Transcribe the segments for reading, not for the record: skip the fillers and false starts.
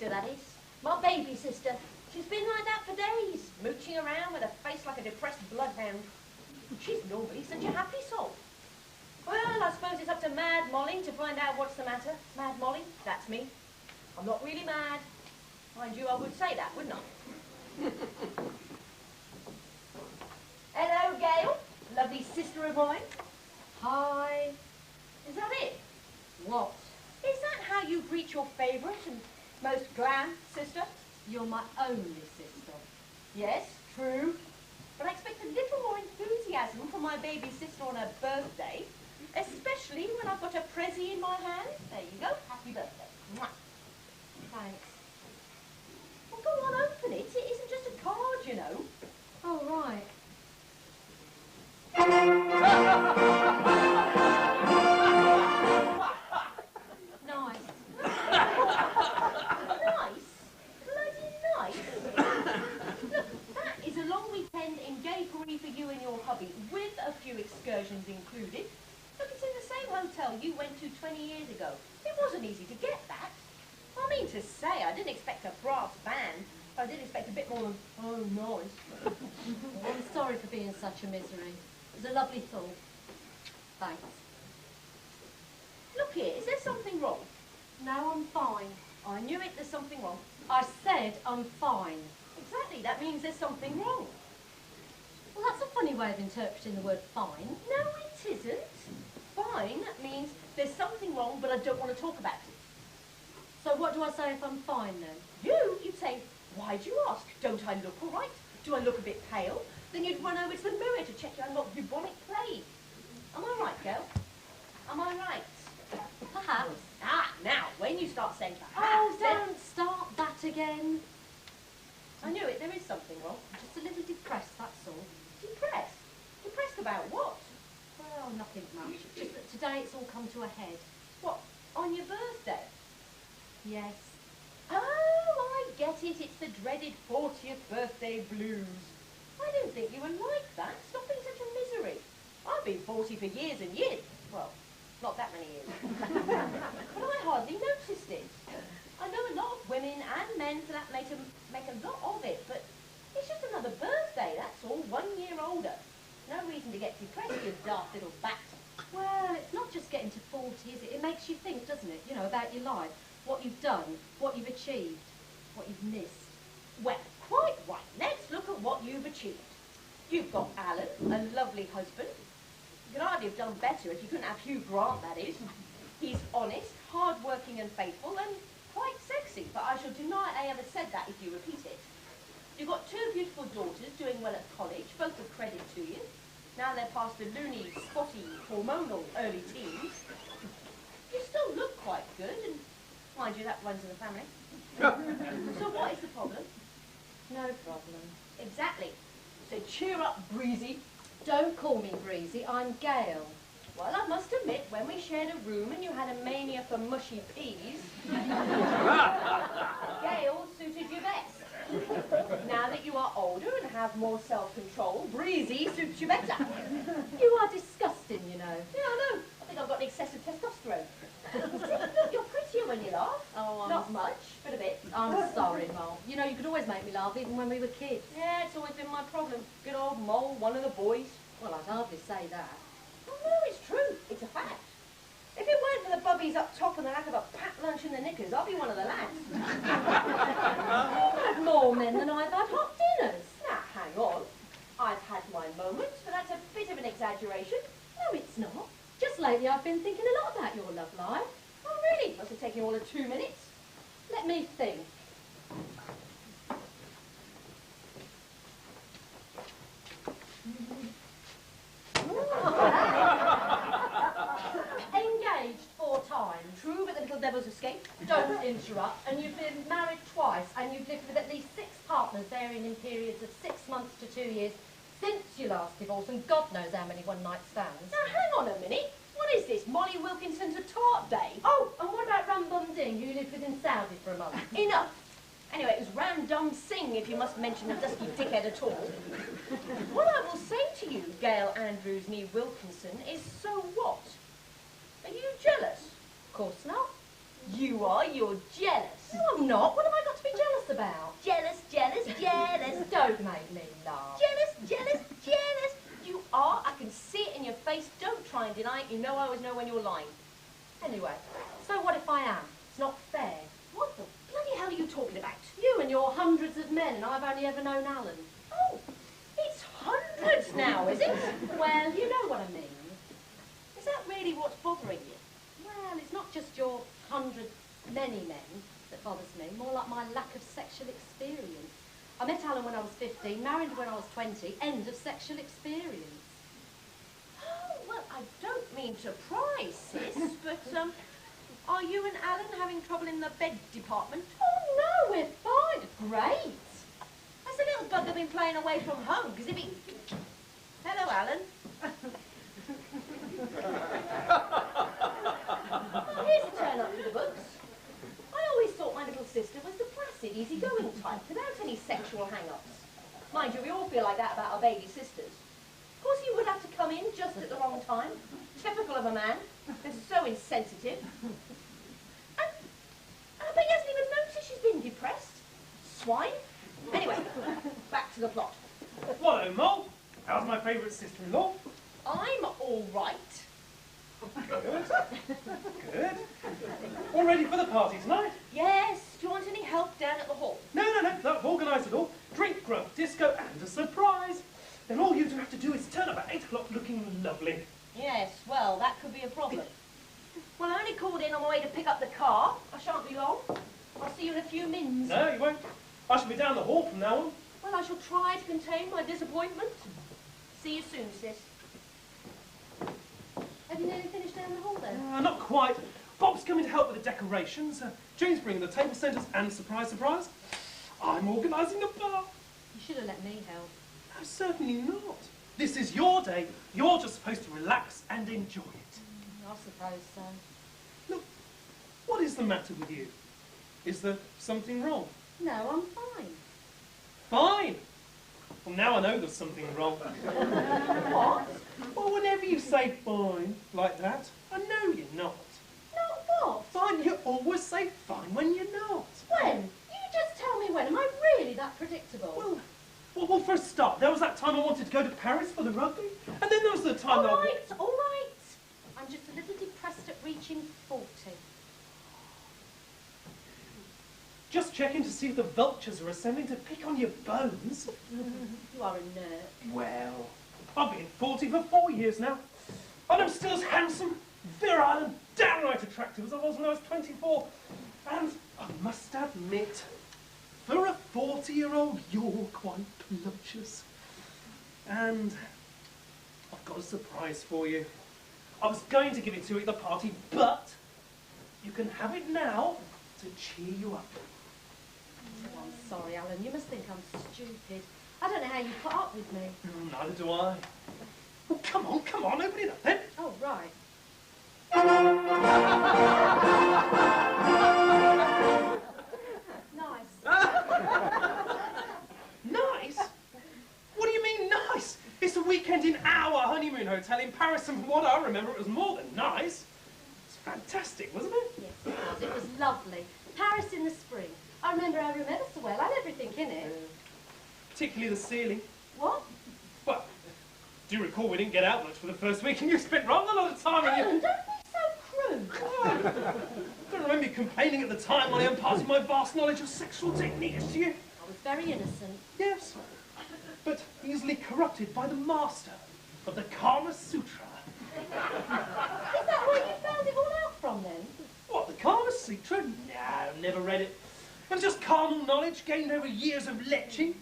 sister, that is. My baby sister. She's been like that for days, mooching around with a face like a depressed bloodhound. She's normally such a happy soul. Well, I suppose it's up to Mad Mollie to find out what's the matter. Mad Mollie, that's me. I'm not really mad. Mind you, I would say that, wouldn't I? Hello, Gail. Lovely sister of mine. Hi. Is that it? What? Is that how you greet your favourite and most glam sister? You're my only sister. Yes, true. But I expect a little more enthusiasm from my baby sister on her birthday, especially when I've got a prezzy in my hand. There you go. Happy birthday. Mwah. Thanks. Well, go on, open it. It isn't just a card, you know. Oh, right. Nice. Nice? Bloody nice? Look, that is a long weekend in Gayepery for you and your hubby, with a few excursions included. Look, it's in the same hotel you went to 20 years ago. It wasn't easy to get that. I mean to say, I didn't expect a brass band. I did expect a bit more than, oh, nice. Oh, I'm sorry for being such a misery. It was a lovely thought. Thanks. Look here, is there something wrong? No, I'm fine. I knew it, there's something wrong. I said I'm fine. Exactly, that means there's something wrong. Well, that's a funny way of interpreting the word fine. No, it isn't. Fine means there's something wrong, but I don't want to talk about it. So what do I say if I'm fine, then? You'd say, why do you ask? Don't I look all right? Do I look a bit pale? Then you'd run over to the mirror to check you haven't got bubonic plague. Am I right, Gail? Am I right? Perhaps. Ah, now, when you start saying perhaps... Oh, don't start that again. I knew it, there is something wrong. I'm just a little depressed, that's all. Depressed? Depressed about what? Well, nothing much. Just that today it's all come to a head. What, on your birthday? Yes. Oh, I get it. It's the dreaded 40th birthday blues. I didn't think you were like that. Stop being such a misery. I've been 40 for years and years. Well, not that many years. But I hardly noticed it. I know a lot of women and men for that matter make a lot of it, but it's just another birthday, that's all. 1 year older. No reason to get depressed, you daft little bat. Well, it's not just getting to 40, is it? It makes you think, doesn't it? You know, about your life. What you've done, what you've achieved, what you've missed. Well, quite right. Let's look at what you've achieved. You've got Alan, a lovely husband. You could hardly have done better if you couldn't have Hugh Grant, that is. He's honest, hard-working and faithful, and quite sexy, but I shall deny I ever said that if you repeat it. You've got 2 beautiful daughters doing well at college, both a credit to you. Now they're past the loony, spotty, hormonal early teens. You still look quite good, and mind you, that runs in the family. So what is the problem? No problem. Exactly. So cheer up, Breezy. Don't call me Breezy, I'm Gail. Well, I must admit, when we shared a room and you had a mania for mushy peas, Gail suited you best. Now that you are older and have more self-control, Breezy suits you better. You are disgusting, you know. Yeah, I know. I think I've got excessive testosterone. Look, you're prettier when you laugh. Oh, not much, but a bit. I'm sorry, Mole. You know, you could always make me laugh, even when we were kids. Yeah, it's always been my problem. Good old Mole, one of the boys. Well, I'd hardly say that. Oh, no, it's true. It's a fact. If it weren't for the bubbies up top and the lack of a packed lunch in the knickers, I'll be one of the lads. I've had more men than I've had hot dinners. Now, hang on. I've had my moments, but that's a bit of an exaggeration. No, it's not. Just lately I've been thinking a lot about your love life. Oh, really? Must have taken you all of 2 minutes. Let me think. Engaged 4 times. True, but the little devil's escaped. Don't interrupt. And you've been married twice, and you've lived with at least 6 partners, varying in periods of 6 months to 2 years, since your last divorce, and God knows how many one-night stands. Now, hang on a minute. What is this, Mollie Wilkinson's a tart day? Oh, and what about Ram Bum Ding, who you lived with in Saudi for a month? Enough. Anyway, it was Ram Dum Singh, if you must mention a dusky dickhead at all. What I will say to you, Gail Andrews Nee Wilkinson, is so what? Are you jealous? Of course not. You are, you're jealous. No, I'm not. What have I got to be jealous about? Jealous, jealous, jealous. Don't make me laugh. Jealous, jealous, jealous. You are, I can see it in your face. Don't try and deny it. You know I always know when you're lying. Anyway, so what if I am? It's not fair. What the bloody hell are you talking about? You and your hundreds of men, and I've only ever known Alan. Oh, it's hundreds now, is it? Well, you know what I mean. Is that really what's bothering you? Well, it's not just your many men that bothers me, more like my lack of sexual experience. I met Alan when I was 15, married when I was 20, end of sexual experience. Oh, well, I don't mean to pry, sis, but, are you and Alan having trouble in the bed department? Oh, no, we're fine. Great. Has the little bugger been playing away from home? Because if he... Hello, Alan. Here's a turn up for the books. I always thought my little sister was the placid, easygoing type, without any sexual hang-ups. Mind you, we all feel like that about our baby sisters. Of course, you would have to come in just at the wrong time. Typical of a man. They're so insensitive. And I bet he hasn't even noticed she's been depressed. Swine. Anyway, back to the plot. Hello, Moll. How's my favourite sister-in-law? I'm all right. Good. Good. All ready for the party tonight? Yes. Do you want any help down at the hall? No, I've organised it all. Drink, grub, disco, and a surprise. Then all you have to do is turn up at 8 o'clock looking lovely. Yes, well, that could be a problem. Well, I only called in on my way to pick up the car. I shan't be long. I'll see you in a few mins. No, you won't. I shall be down the hall from now on. Well, I shall try to contain my disappointment. See you soon, sis. Have you nearly finished down the hall then? Not quite. Bob's coming to help with the decorations. Jane's bringing the table centres and surprise, surprise. I'm organising the bar. You should have let me help. No, certainly not. This is your day. You're just supposed to relax and enjoy it. I suppose so. Look, what is the matter with you? Is there something wrong? No, I'm fine. Fine. Well, now I know there's something wrong. What? Well, whenever you say fine like that, I know you're not. Not what? Fine, you always say fine when you're not. When? You just tell me when. Am I really that predictable? Well, for a start, there was that time I wanted to go to Paris for the rugby, and then there was the time all that right, all right. I'm just a little depressed at reaching 40. Just checking to see if the vultures are assembling to pick on your bones. You are a nerd. Well, I've been 40 for 4 years now, and I'm still as handsome, virile, and downright attractive as I was when I was 24. And I must admit, for a 40-year-old, you're quite voluptuous. And I've got a surprise for you. I was going to give it to you at the party, but you can have it now to cheer you up. Oh, I'm sorry, Alan. You must think I'm stupid. I don't know how you put up with me. Neither do I. Well, come on, open it up then. Oh, right. Nice? What do you mean nice? It's a weekend in our honeymoon hotel in Paris, and from what I remember, it was more than nice. It's fantastic, wasn't it? Yes, it was. It was lovely. Paris in the spring. I remember every room ever so well. I had everything in it. Particularly the ceiling. What? Well, do you recall we didn't get out much for the first week, and you spent rather a lot of time Alan, don't be so crude. I don't remember you complaining at the time while I imparted my vast knowledge of sexual techniques to you. I was very innocent. Yes, but easily corrupted by the master of the Kama Sutra. Is that where you found it all out from, then? What, the Kama Sutra? No, never read it. It was just carnal knowledge gained over years of leching.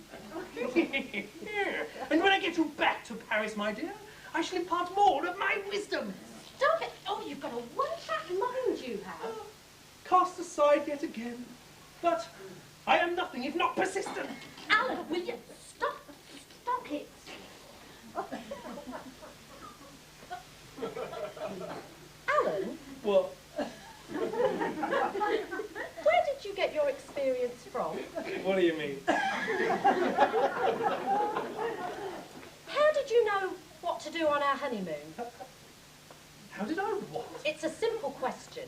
And when I get you back to Paris, my dear, I shall impart more of my wisdom. Stop it! Oh, you've got a one-track mind, you have. Cast aside yet again. But I am nothing if not persistent. Alan, will you stop it? Alan? What? Where did you get your experience from? What do you mean? How did you know what to do on our honeymoon? How did I what? It's a simple question.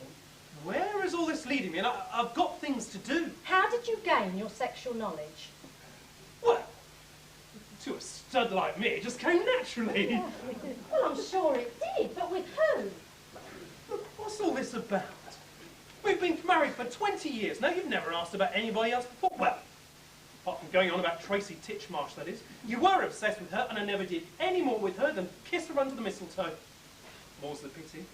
Where is all this leading me? And I've got things to do. How did you gain your sexual knowledge? Well, to a stud like me, it just came naturally. Yeah. Well, I'm sure it did, but with who? Look, what's all this about? We've been married for 20 years. Now, you've never asked about anybody else before. Well, apart from going on about Tracy Titchmarsh, that is. You were obsessed with her, and I never did any more with her than kiss her under the mistletoe. More's the pity.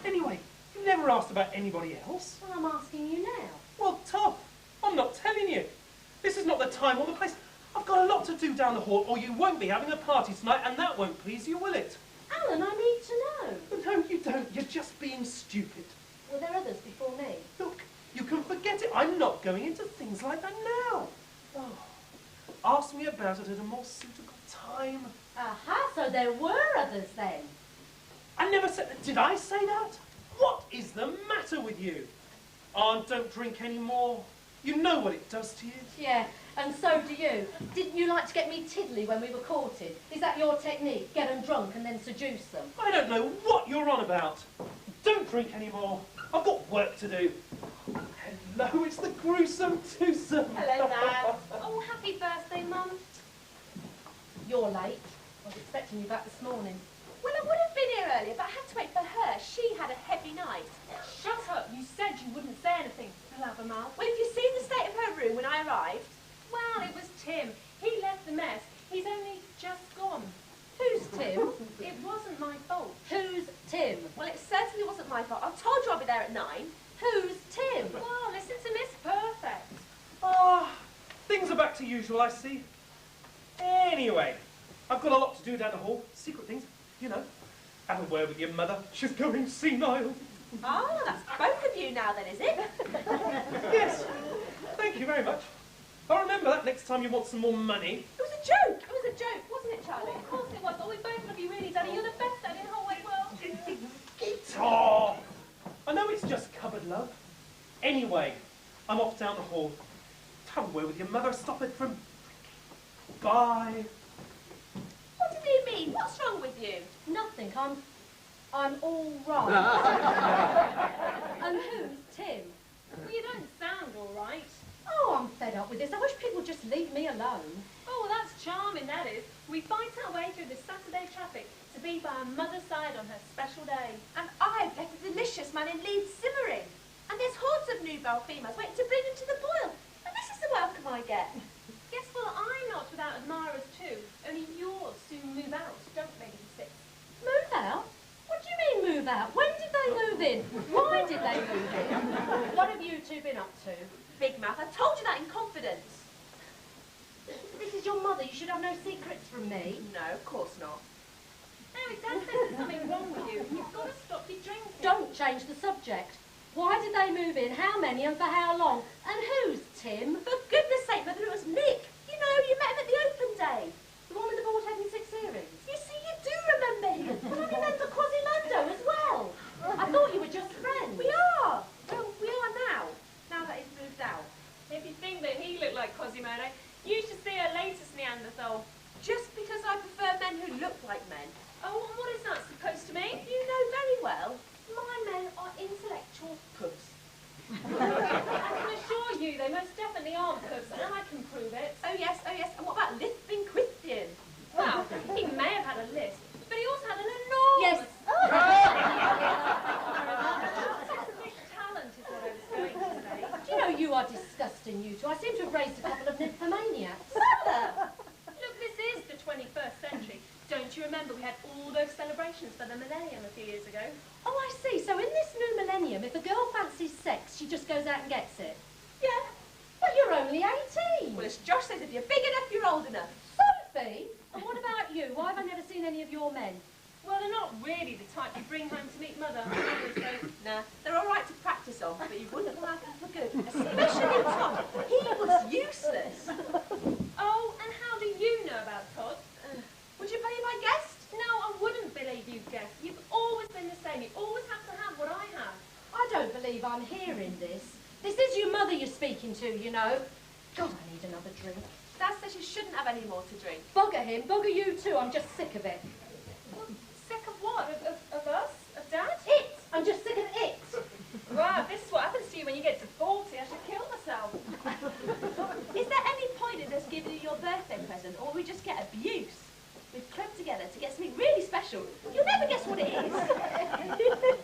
Anyway, you never asked about anybody else. Well, I'm asking you now. Well, Tubb, I'm not telling you. This is not the time or the place. I've got a lot to do down the hall, or you won't be having a party tonight, and that won't please you, will it? Alan, I need to know. No, you don't. You're just being stupid. Were there others before me? Look, you can forget it. I'm not going into things like that now. Oh, ask me about it at a more suitable time. Aha, so there were others then. I never said that. Did I say that? What is the matter with you? Oh, don't drink any more. You know what it does to you. Yeah, and so do you. Didn't you like to get me tiddly when we were courted? Is that your technique? Get them drunk and then seduce them? I don't know what you're on about. Don't drink any more. I've got work to do. Hello, it's the gruesome twosome. Hello, Dad. Oh, happy birthday, Mum. You're late. I was expecting you back this morning. Well, I would have been here earlier, but I had to wait for her. She had a heavy night. Shut up. You said you wouldn't say anything. Blabbermouth. Well, if you've seen the state of her room when I arrived... Well, it was Tim. He left the mess. He's only just gone. Who's Tim? It wasn't my fault. Who's Tim? Well, it certainly wasn't my fault. I told you I'll be there at 9. Who's Tim? Well, listen to Miss Perfect. Ah, things are back to usual, I see. Anyway, I've got a lot to do down the hall. Secret things, you know. Have a word with your mother. She's going senile. Ah, that's both of you now then, is it? Yes. Thank you very much. I'll remember that next time you want some more money. It was a joke. It was a joke, wasn't it, Charlie? Of course it was. Oh, we both love you really, Daddy. You're the best daddy in the whole wide world. Oh, I know it's just cupboard love. Anyway, I'm off down the hall. Have a word with your mother. Stop it from... Bye. What do you mean? What's wrong with you? Nothing. I'm all right. And who's Tim? Well, you don't sound all right. Oh, I'm fed up with this. I wish people would just leave me alone. Oh, well, that's charming, that is. We fight our way through the Saturday traffic to be by our mother's side on her special day. And I've left a delicious man in Leeds simmering. And there's hordes of nubile females waiting to bring him to the boil. And this is the welcome I get. Guess well, I'm not without admirers too. Only yours soon move out, don't they, Six? Move out? What do you mean move out? When did they move in? Why did they move in? What have you two been up to? Big mouth, I told you that in confidence. This is your mother. You should have no secrets from me. No, of course not. No, Dad says there's something wrong with you. You've got to stop your drinking. Don't change the subject. Why did they move in? How many and for how long? And who's Tim? For goodness sake, Mother, it was Nick. You know, you met him at the open day. The one with the bald-head and 6 earrings? You see, you do remember him. But I remember Quasimodo as well. I thought you were just friends. We are. Well, we are now that he's moved out. If you think that he looked like Quasimodo, you should see her latest Neanderthal. Just because I prefer men who look like men. Oh, and what is that supposed to mean? You know very well, my men are intellectual pugs. I can assure you they most definitely aren't pugs, and I can prove it. Oh yes, and what about lisping Christian? Well, he may have had a lisp, but he also had an enormous... Yes. talent is what I was going to say. Do you know, you are disgusting, you two. I seem to have raised a couple of nymphomaniacs. Look, this is the 21st century. Don't you remember we had all those celebrations for the millennium a few years ago? Oh, I see. So in this new millennium, if a girl fancies sex, she just goes out and gets it? Yeah. But you're only 18. Well, as Josh says, if you're big enough, you're old enough. Sophie? And what about you? Why have I never seen any of your men? Well, they're not really the type you bring home to meet Mother. Nah, they're all right to practice on, but you wouldn't like them for good. Especially Todd. He was useless. Oh, and how do you know about Todd? Would you believe I guessed? No, I wouldn't believe you've guessed. You've always been the same. You always have to have what I have. I don't believe I'm hearing this. This is your mother you're speaking to, you know. God, I need another drink. Dad says you shouldn't have any more to drink. Bugger him. Bugger you too. I'm just sick of it. Well, sick of what? Of us? Of Dad? It! I'm just sick of it. Wow, this is what happens to you when you get to 40. I should kill myself. Is there any point in us giving you your birthday present, or we just get abuse? We've clubbed together to get something really special. You'll never guess what it is.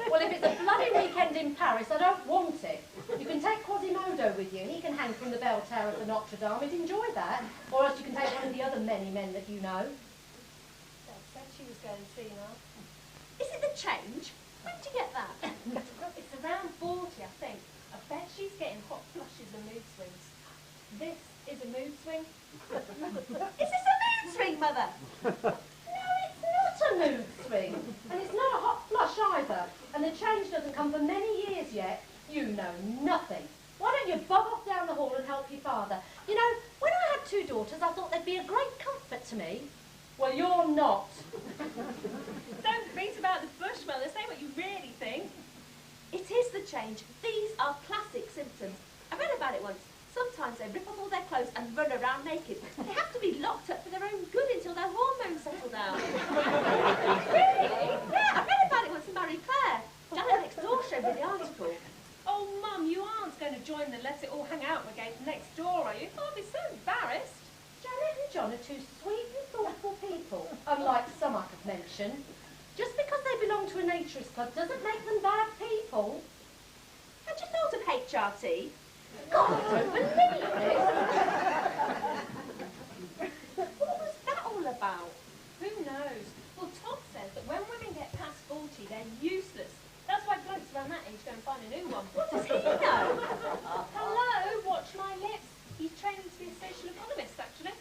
Well, if it's a bloody weekend in Paris, I don't want it. You can take Quasimodo with you, and he can hang from the bell tower of the Notre Dame. He'd enjoy that. Or else you can take one of the other many men that you know. Dad said she was going to see now. Is it the change? When did you get that? It's around 40, I think. I bet she's getting hot flushes and mood swings. This is a mood swing. Is this a mood swing, Mother? No, it's not a mood swing. And it's not a hot flush either. And the change doesn't come for many years yet. You know nothing. Why don't you bob off down the hall and help your father? You know, when I had 2 daughters, I thought they'd be a great comfort to me. Well, you're not. Don't beat about the bush, Mother. Say what you really think. It is the change. These are classic symptoms. I read about it once. Sometimes they rip off all their clothes and run around naked. They have to be locked up for their own good until their hormones settle down. Really? Yeah, I read about it once in Marie Claire. Janet next door showed me the article. Oh, Mum, you aren't going to join the Let It All Hang Out brigade next door, are you? I'll be so embarrassed. Janet and John are 2 sweet and thoughtful people, unlike some I could mention. Just because they belong to a naturist club doesn't make them bad people. Had you thought of HRT? God, I don't believe it. What was that all about? Who knows? Well, Tubb says that when women get past 40, they're useless. That's why blokes around that age go and find a new one. What does he know? Hello, watch my lips. He's training to be a social economist, actually.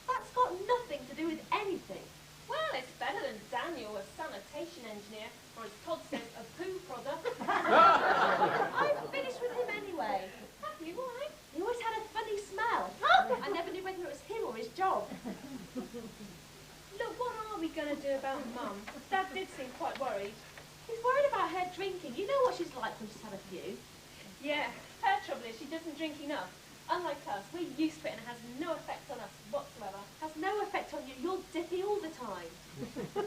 That's got nothing to do with anything. Well, it's better than Daniel, a sanitation engineer, or as Todd says, a poo prodder. I've finished with him anyway. Have you? Why? He always had a funny smell. I never knew whether it was him or his job. Look, what are we going to do about Mum? Dad did seem quite worried. He's worried about her drinking. You know what she's like when she's had a few. Yeah, her trouble is she doesn't drink enough. Unlike us, we're used to it and it has no effect on us whatsoever. Has no effect on you. You're dippy all the time.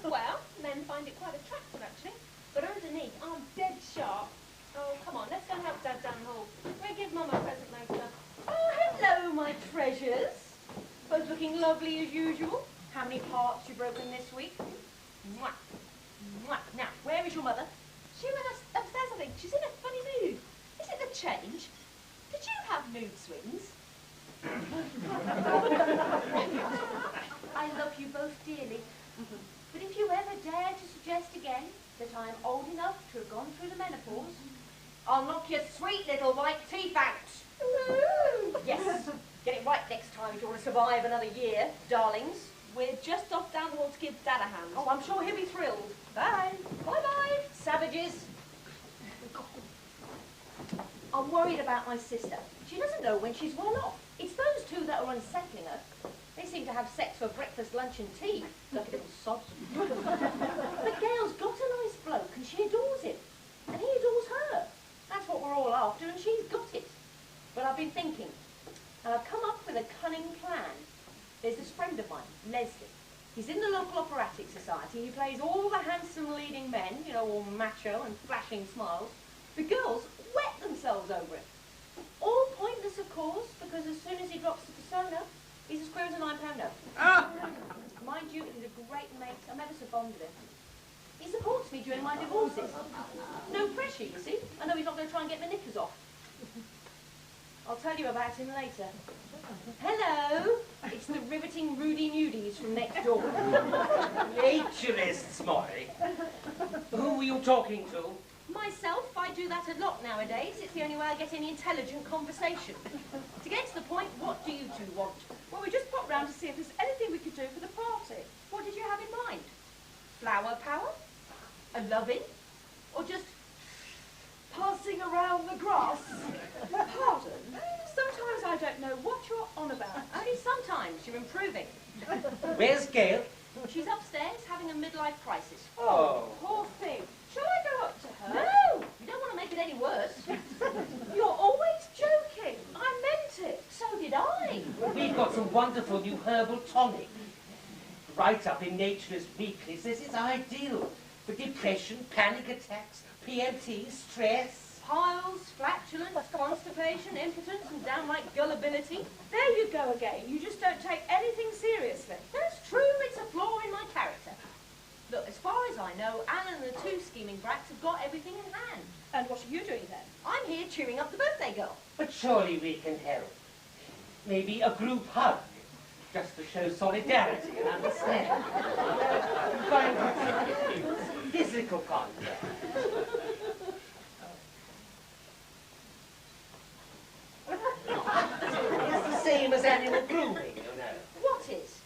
Well, men find it quite attractive, actually. But underneath, I'm dead sharp. Oh, come on, let's go and help Dad down the hall. We'll give Mum a present later. Oh, hello, my treasures. Both looking lovely as usual. How many hearts you broken this week? Mwah. Mwah. Now, where is your mother? She went upstairs, I think. She's in a funny mood. Is it the change? Did you have mood swings? I love you both dearly. But if you ever dare to suggest again that I'm old enough to have gone through the menopause, I'll knock your sweet little white teeth out. Yes. Get it right next time if you want to survive another year, darlings. We're just off down the hall to give Dad a hand. Oh, I'm sure he'll be thrilled. Bye. Bye-bye, savages. I'm worried about my sister. She doesn't know when she's well off. It's those 2 that are unsettling her. They seem to have sex for breakfast, lunch and tea. Lucky little sods. But Gail's got a nice bloke and she adores him. And he adores her. That's what we're all after and she's got it. But I've been thinking, and I've come up with a cunning plan. There's this friend of mine, Leslie. He's in the local operatic society. He plays all the handsome leading men, you know, all macho and flashing smiles. The girls wet themselves over it. All pointless, of course, because as soon as he drops the persona, he's as queer as a £9 note. Mind you, he's a great mate. I'm ever so fond of him. He supports me during my divorces. No pressure, you see. I know he's not going to try and get my knickers off. I'll tell you about him later. Hello, it's the riveting Rudy Nudies from next door. Naturists, Mollie. Who were you talking to? Myself, I do that a lot nowadays. It's the only way I get any intelligent conversation. To get to the point, what do you 2 want? Well, we just popped round to see if there's anything we could do for the party. What did you have in mind? Flower power? A loving? Or just Passing around the grass. Pardon? Sometimes I don't know what you're on about. only sometimes you're improving? Where's Gail? She's upstairs having a midlife crisis. Oh. Poor thing. Shall I go up to her? No! You don't want to make it any worse. You're always joking. I meant it. So did I. We've got some wonderful new herbal tonic. Right up in Nature's Weeklies. This is ideal for depression, panic attacks, PMT, stress. piles, flatulence, constipation, impotence, and downright gullibility. There you go again. You just don't take anything seriously. That's true, it's a flaw in my character. Look, as far as I know, Alan and the two scheming brats have got everything in hand. And what are you doing then? I'm here cheering up the birthday girl. But surely we can help. Maybe a group hug, just to show solidarity and understanding. Find physical contact. It's the same as animal grooming, you know. What is?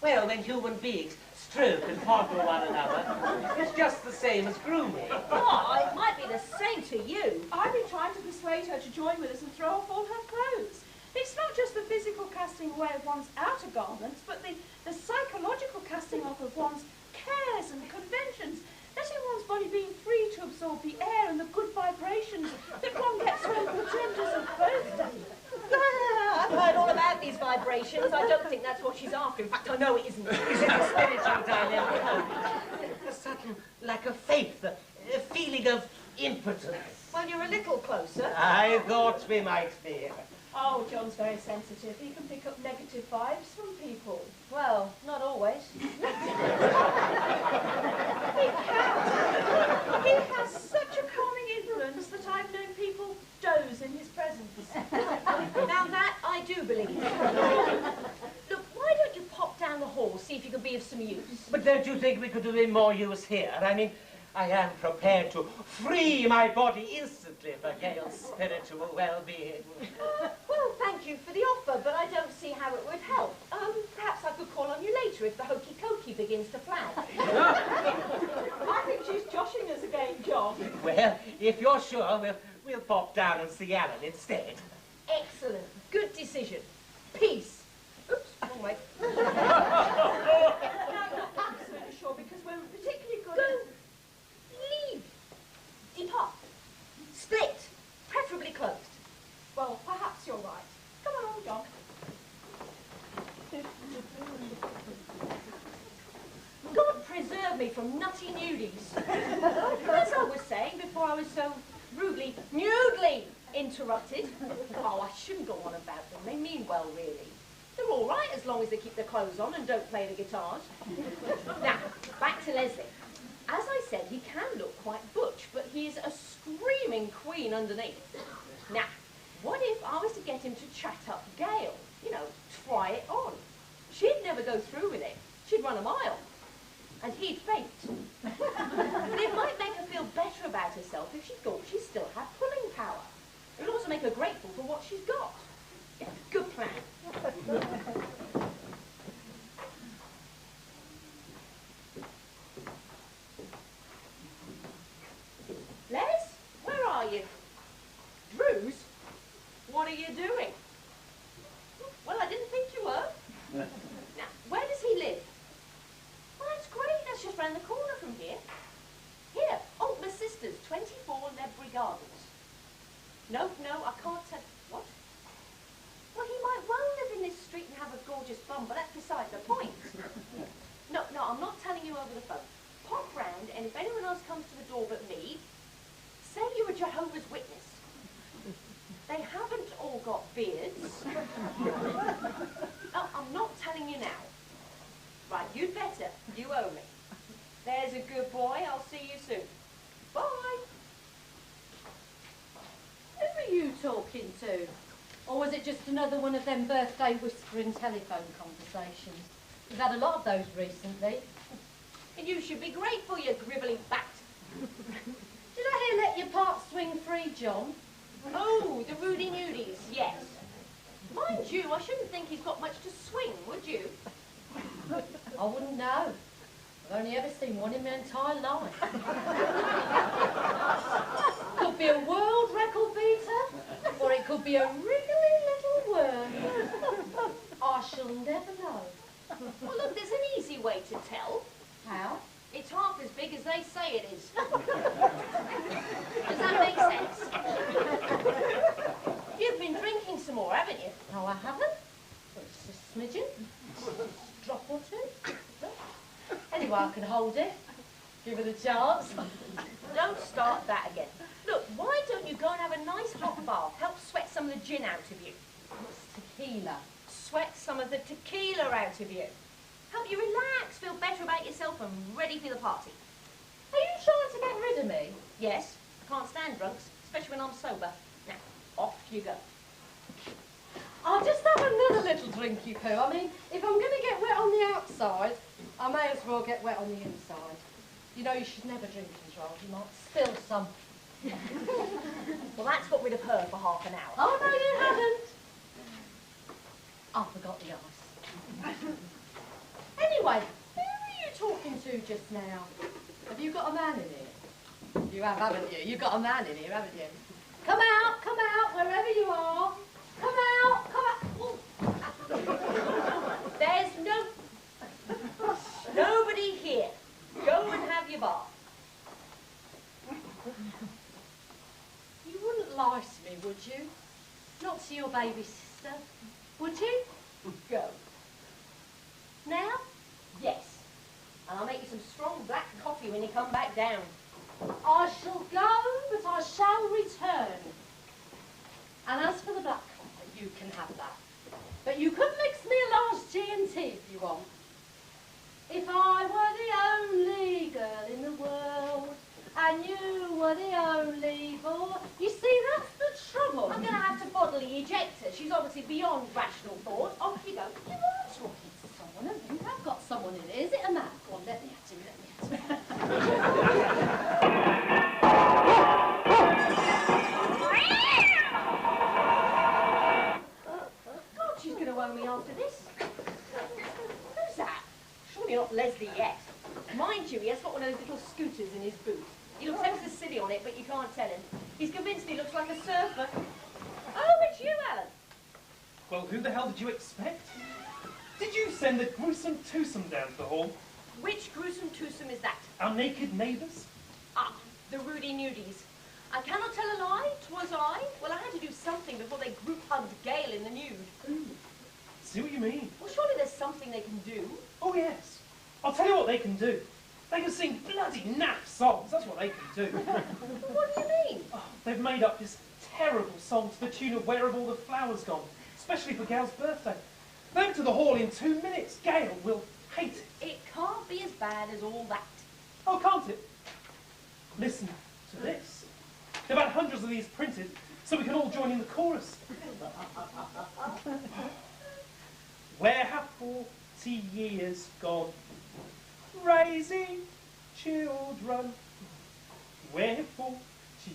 Well, when human beings stroke and fondle one another, it's just the same as grooming. Oh, it might be the same to you. I've been trying to persuade her to join with us and throw off all her clothes. It's not just the physical casting away of one's outer garments, but the psychological casting off of one's cares and conventions, letting one's body being free to absorb the air and the good vibrations that one gets from the genders of birthday. I've heard all about these vibrations. I don't think that's what she's after. In fact, I know it isn't. Is it a spiritual dilemma? A sudden lack of faith, a feeling of impotence. Well, you're a little closer. I thought we might be. Oh, John's very sensitive. He can pick up negative vibes from people. Well, not always. He has such a calming influence that I've known people doze in his presence. Now that I do believe. Look, why don't you pop down the hall, see if you can be of some use? But don't you think we could do more use here? I mean, I am prepared to free my body instantly for Gail's spiritual well-being. Well, thank you for the offer, but I don't see how it would help. Perhaps I could call on you later if the hokey-cokey begins to flag. I think she's joshing us again, John. Well, if you're sure, we'll pop down and see Alan instead. Excellent. Good decision. Peace. Oops, wrong way. No, not absolutely sure, because we're particularly good Go. Leave. Depart. Split. Preferably closed. Well, perhaps you're right. Come on, John. God preserve me from nutty nudies. As I was saying before I was so rudely, nudely interrupted. Oh, I shouldn't go on about them. They mean well, really. They're all right as long as they keep their clothes on and don't play the guitars. Now, back to Leslie. As I said, he can look quite butch, but he's a screaming queen underneath. Now, what if I was to get him to chat up Gail? You know, try it on. She'd never go through with it. She'd run a mile. And he'd faint. But it might make her feel better about herself if she thought she still had pulling power. It would also make her grateful for what she's got. Yeah, good plan. Les, where are you? Drews? What are you doing? Well, I didn't think you were. Now, where does he live? Well, that's great. That's just round the corner from here. Here, my sister's, 24 Ledbury Gardens. No, I can't tell. What? Well, he might well live in this street and have a gorgeous bum, but that's beside the point. No, I'm not telling you over the phone. Pop round, and if anyone else comes to the door but me, say you're a Jehovah's Witness. They haven't all got beards. No, I'm not telling you now. Right, you'd better. You owe me. There's a good boy. I'll see you soon. Bye. Who are you talking to? Or was it just another one of them birthday whispering telephone conversations? We've had a lot of those recently. And you should be grateful, you gribbling bat. Did I hear let your part swing free, John? Oh, the Rudy Nudies, yes. Mind you, I shouldn't think he's got much to swing, would you? I wouldn't know. I've only ever seen one in my entire life. Could be a world record beater, or it could be a wriggly little worm. I shall never know. Well, look, there's an easy way to tell. How? It's half as big as they say it is. Does that make sense? You've been drinking some more, haven't you? No, I haven't. It's a smidgen. Drop or two. Anyway, I can hold it. Give it a chance. Don't start that again. Look, why don't you you go and have a nice hot bath. Help sweat some of the gin out of you. What's tequila? Sweat some of the tequila out of you. Help you relax, feel better about yourself and ready for the party. Are you trying to get rid of me? Yes, I can't stand drunks, especially when I'm sober. Now, off you go. I'll just have another little drinky poo. I mean, if I'm going to get wet on the outside, I may as well get wet on the inside. You know, you should never drink and drive. You might spill some. Well, that's got rid of her for half an hour. Oh, no, you haven't. I forgot the ice. Anyway, who were you talking to just now? Have you got a man in here? You have, haven't you? You've got a man in here, haven't you? Come out, wherever you are. Come out, come out. There's nobody here. Go and have your bath. You wouldn't lie to me, would you? Not to your baby sister, would you? Go. Now? Yes. And I'll make you some strong black coffee when you come back down. I shall go, but I shall return. And as for the black coffee, you can have that. But you could mix me a large G&T if you want. If I were the only girl in the world, and you were the only boy. You see, that's the trouble. I'm going to have to bodily eject her. She's obviously beyond rational thought. Off you go. You are talking to someone, haven't you? I've got someone in here. Is it a man? Go on, let me at him, God, she's going to own me after this. Who's that? Surely not Leslie yet. Mind you, he has got one of those little scooters in his boot. He looks ever so silly on it, but you can't tell him. He's convinced he looks like a surfer. Oh, it's you, Alan. Well, who the hell did you expect? Did you send the gruesome twosome down to the hall? Which gruesome twosome is that? Our naked neighbours? Ah, the Rudy Nudies. I cannot tell a lie, 'twas I. Well, I had to do something before they group hugged Gail in the nude. See what you mean? Well, surely there's something they can do. Oh, yes. I'll tell you what they can do. They can sing bloody naff songs. That's what they can do. What do you mean? Oh, they've made up this terrible song to the tune of Where Have All the Flowers Gone? Especially for Gail's birthday. Over to the hall in 2 minutes. Gail will hate it. It can't be as bad as all that. Oh, can't it? Listen to this. They've had hundreds of these printed so we can all join in the chorus. Where have 40 years gone? Raising children. Where have 40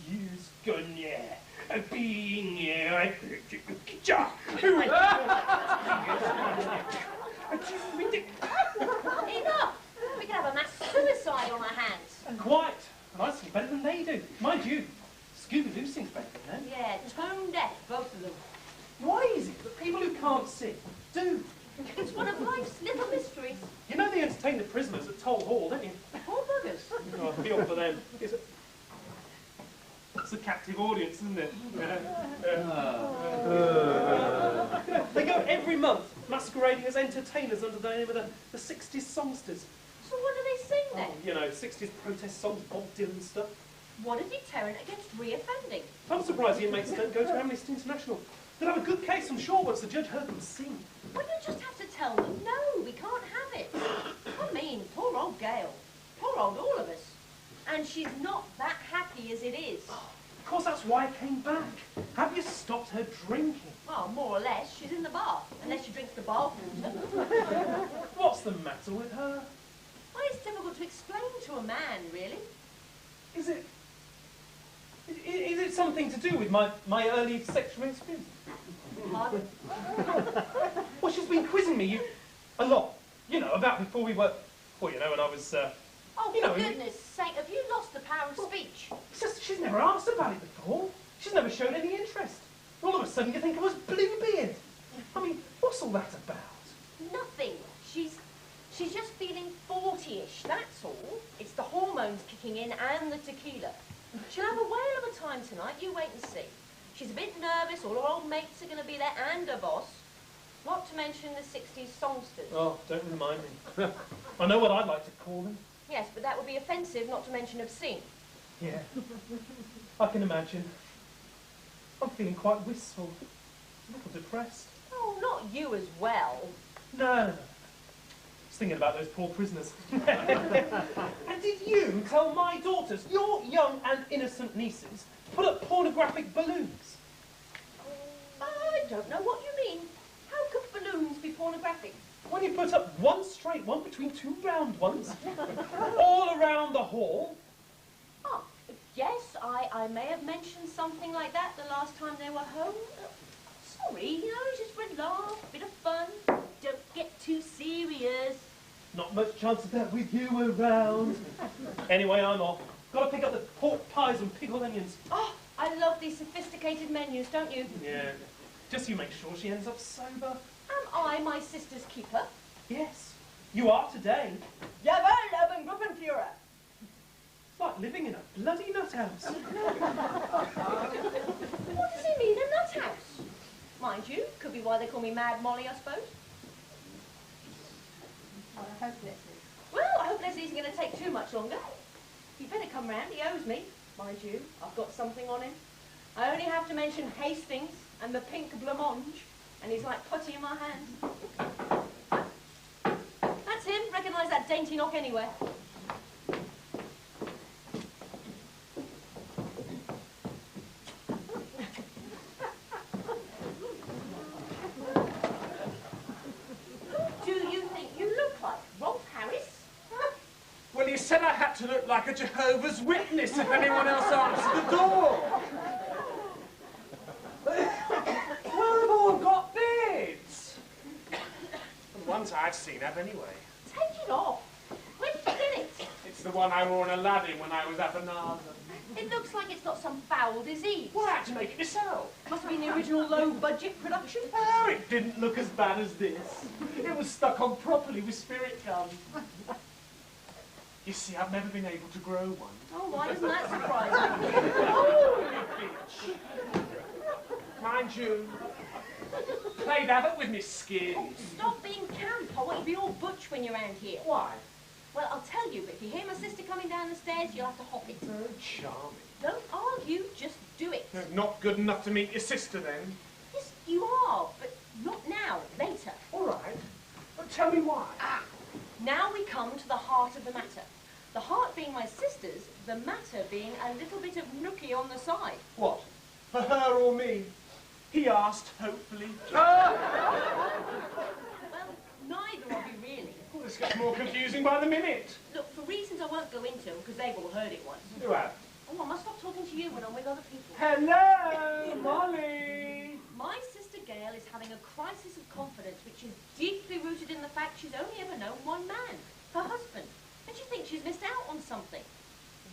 years gone? Yeah. Being here, I heard you. Enough! We can have a mass suicide on our hands. Quite. And I sing better than they do. Mind you, Scooby-Doo sings better than them. Yeah, tone deaf, both of them. Why is it that people who can't sing do? It's one of life's little mysteries. You know they entertain the prisoners at Toll Hall, don't you? Poor buggers. Oh, I feel for them. It's a captive audience, isn't it? They go every month, masquerading as entertainers under the name of the 60s songsters. So what do they sing then? You know, 60s protest songs, Bob Dylan stuff. What a deterrent against re-offending. I'm surprised the inmates don't go to Amnesty International. They'll have a good case, I'm sure, once the judge heard them sing. Well, you just have to tell them, no, we can't have it. I mean, poor old Gail. Poor old all of us. And she's not that happy as it is. Of course, that's why I came back. Have you stopped her drinking? Well, more or less. She's in the bath, unless she drinks the bath water. What's the matter with her? Well, it's difficult to explain to a man, really. Is it something to do with my early sexual experience? Pardon? Well, she's been quizzing me a lot, you know, about before we were, well, you know, when I was, Oh, you know, for goodness sake, have you lost the power of speech? it's just she's never asked about it before. She's never shown any interest. All of a sudden you think I was Bluebeard. I mean, what's all that about? Nothing. She's just feeling 40-ish, that's all. It's the hormones kicking in and the tequila. She'll have a whale of a time tonight, you wait and see. She's a bit nervous, all her old mates are going to be there, and her boss. Not to mention the 60s songsters. Oh, don't remind me. I know what I'd like to call them. Yes, but that would be offensive, not to mention obscene. Yeah. I can imagine. I'm feeling quite wistful, a little depressed. Oh, not you as well. No. I was thinking about those poor prisoners. And did you tell my daughters, your young and innocent nieces, to put up pornographic balloons? I don't know what you mean. How could balloons be pornographic? When you put up one straight one between two round ones, all around the hall. Oh, yes, I may have mentioned something like that the last time they were home. Sorry, you know, just for a laugh, bit of fun. Don't get too serious. Not much chance of that with you around. Anyway, I'm off. Got to pick up the pork pies and pickled onions. Oh, I love these sophisticated menus, don't you? Yeah. Just you make sure she ends up sober. Am I my sister's keeper? Yes, you are today. Jawohl, oben Gruppenführer. It's like living in a bloody nut house. What does he mean, a nut house? Mind you, could be why they call me Mad Mollie, I suppose. Oh, I hope Leslie's. Well, I hope Leslie's going to take too much longer. He better come round, he owes me. Mind you, I've got something on him. I only have to mention Hastings and the pink blancmange, and he's like putty in my hand. That's him. Recognise that dainty knock anywhere. Who do you think you look like? Rolf Harris? Well, you said I had to look like a Jehovah's Witness if anyone else answered the door. Well, they've all got beards. The ones I'd seen have anyway. Take it off. Where did you get it? It's the one I wore in Aladdin when I was at Banana. It looks like it's got some foul disease. Well, I had to make it myself. Must have been the original low-budget production. Oh, it didn't look as bad as this. It was stuck on properly with spirit gum. You see, I've never been able to grow one. Oh, why doesn't that surprise me? Oh, you bitch. Mind you, played havoc with me skin. Stop being camp. I want you to be all butch when you're around here. Why? Well, I'll tell you, but if you hear my sister coming down the stairs, you'll have to hop it. Oh, charming. Don't argue, just do it. Not good enough to meet your sister, then? Yes, you are, but not now, later. All right. But tell me why. Now we come to the heart of the matter. The heart being my sister's, the matter being a little bit of nookie on the side. What? For her or me? He asked, hopefully. Well, neither of you really. Well, this gets more confusing by the minute. Look, for reasons I won't go into, because they've all heard it once. Who have? Oh, I must stop talking to you when I'm with other people. Hello, Mollie. My sister Gail is having a crisis of confidence which is deeply rooted in the fact she's only ever known one man, her husband, and she thinks she's missed out on something.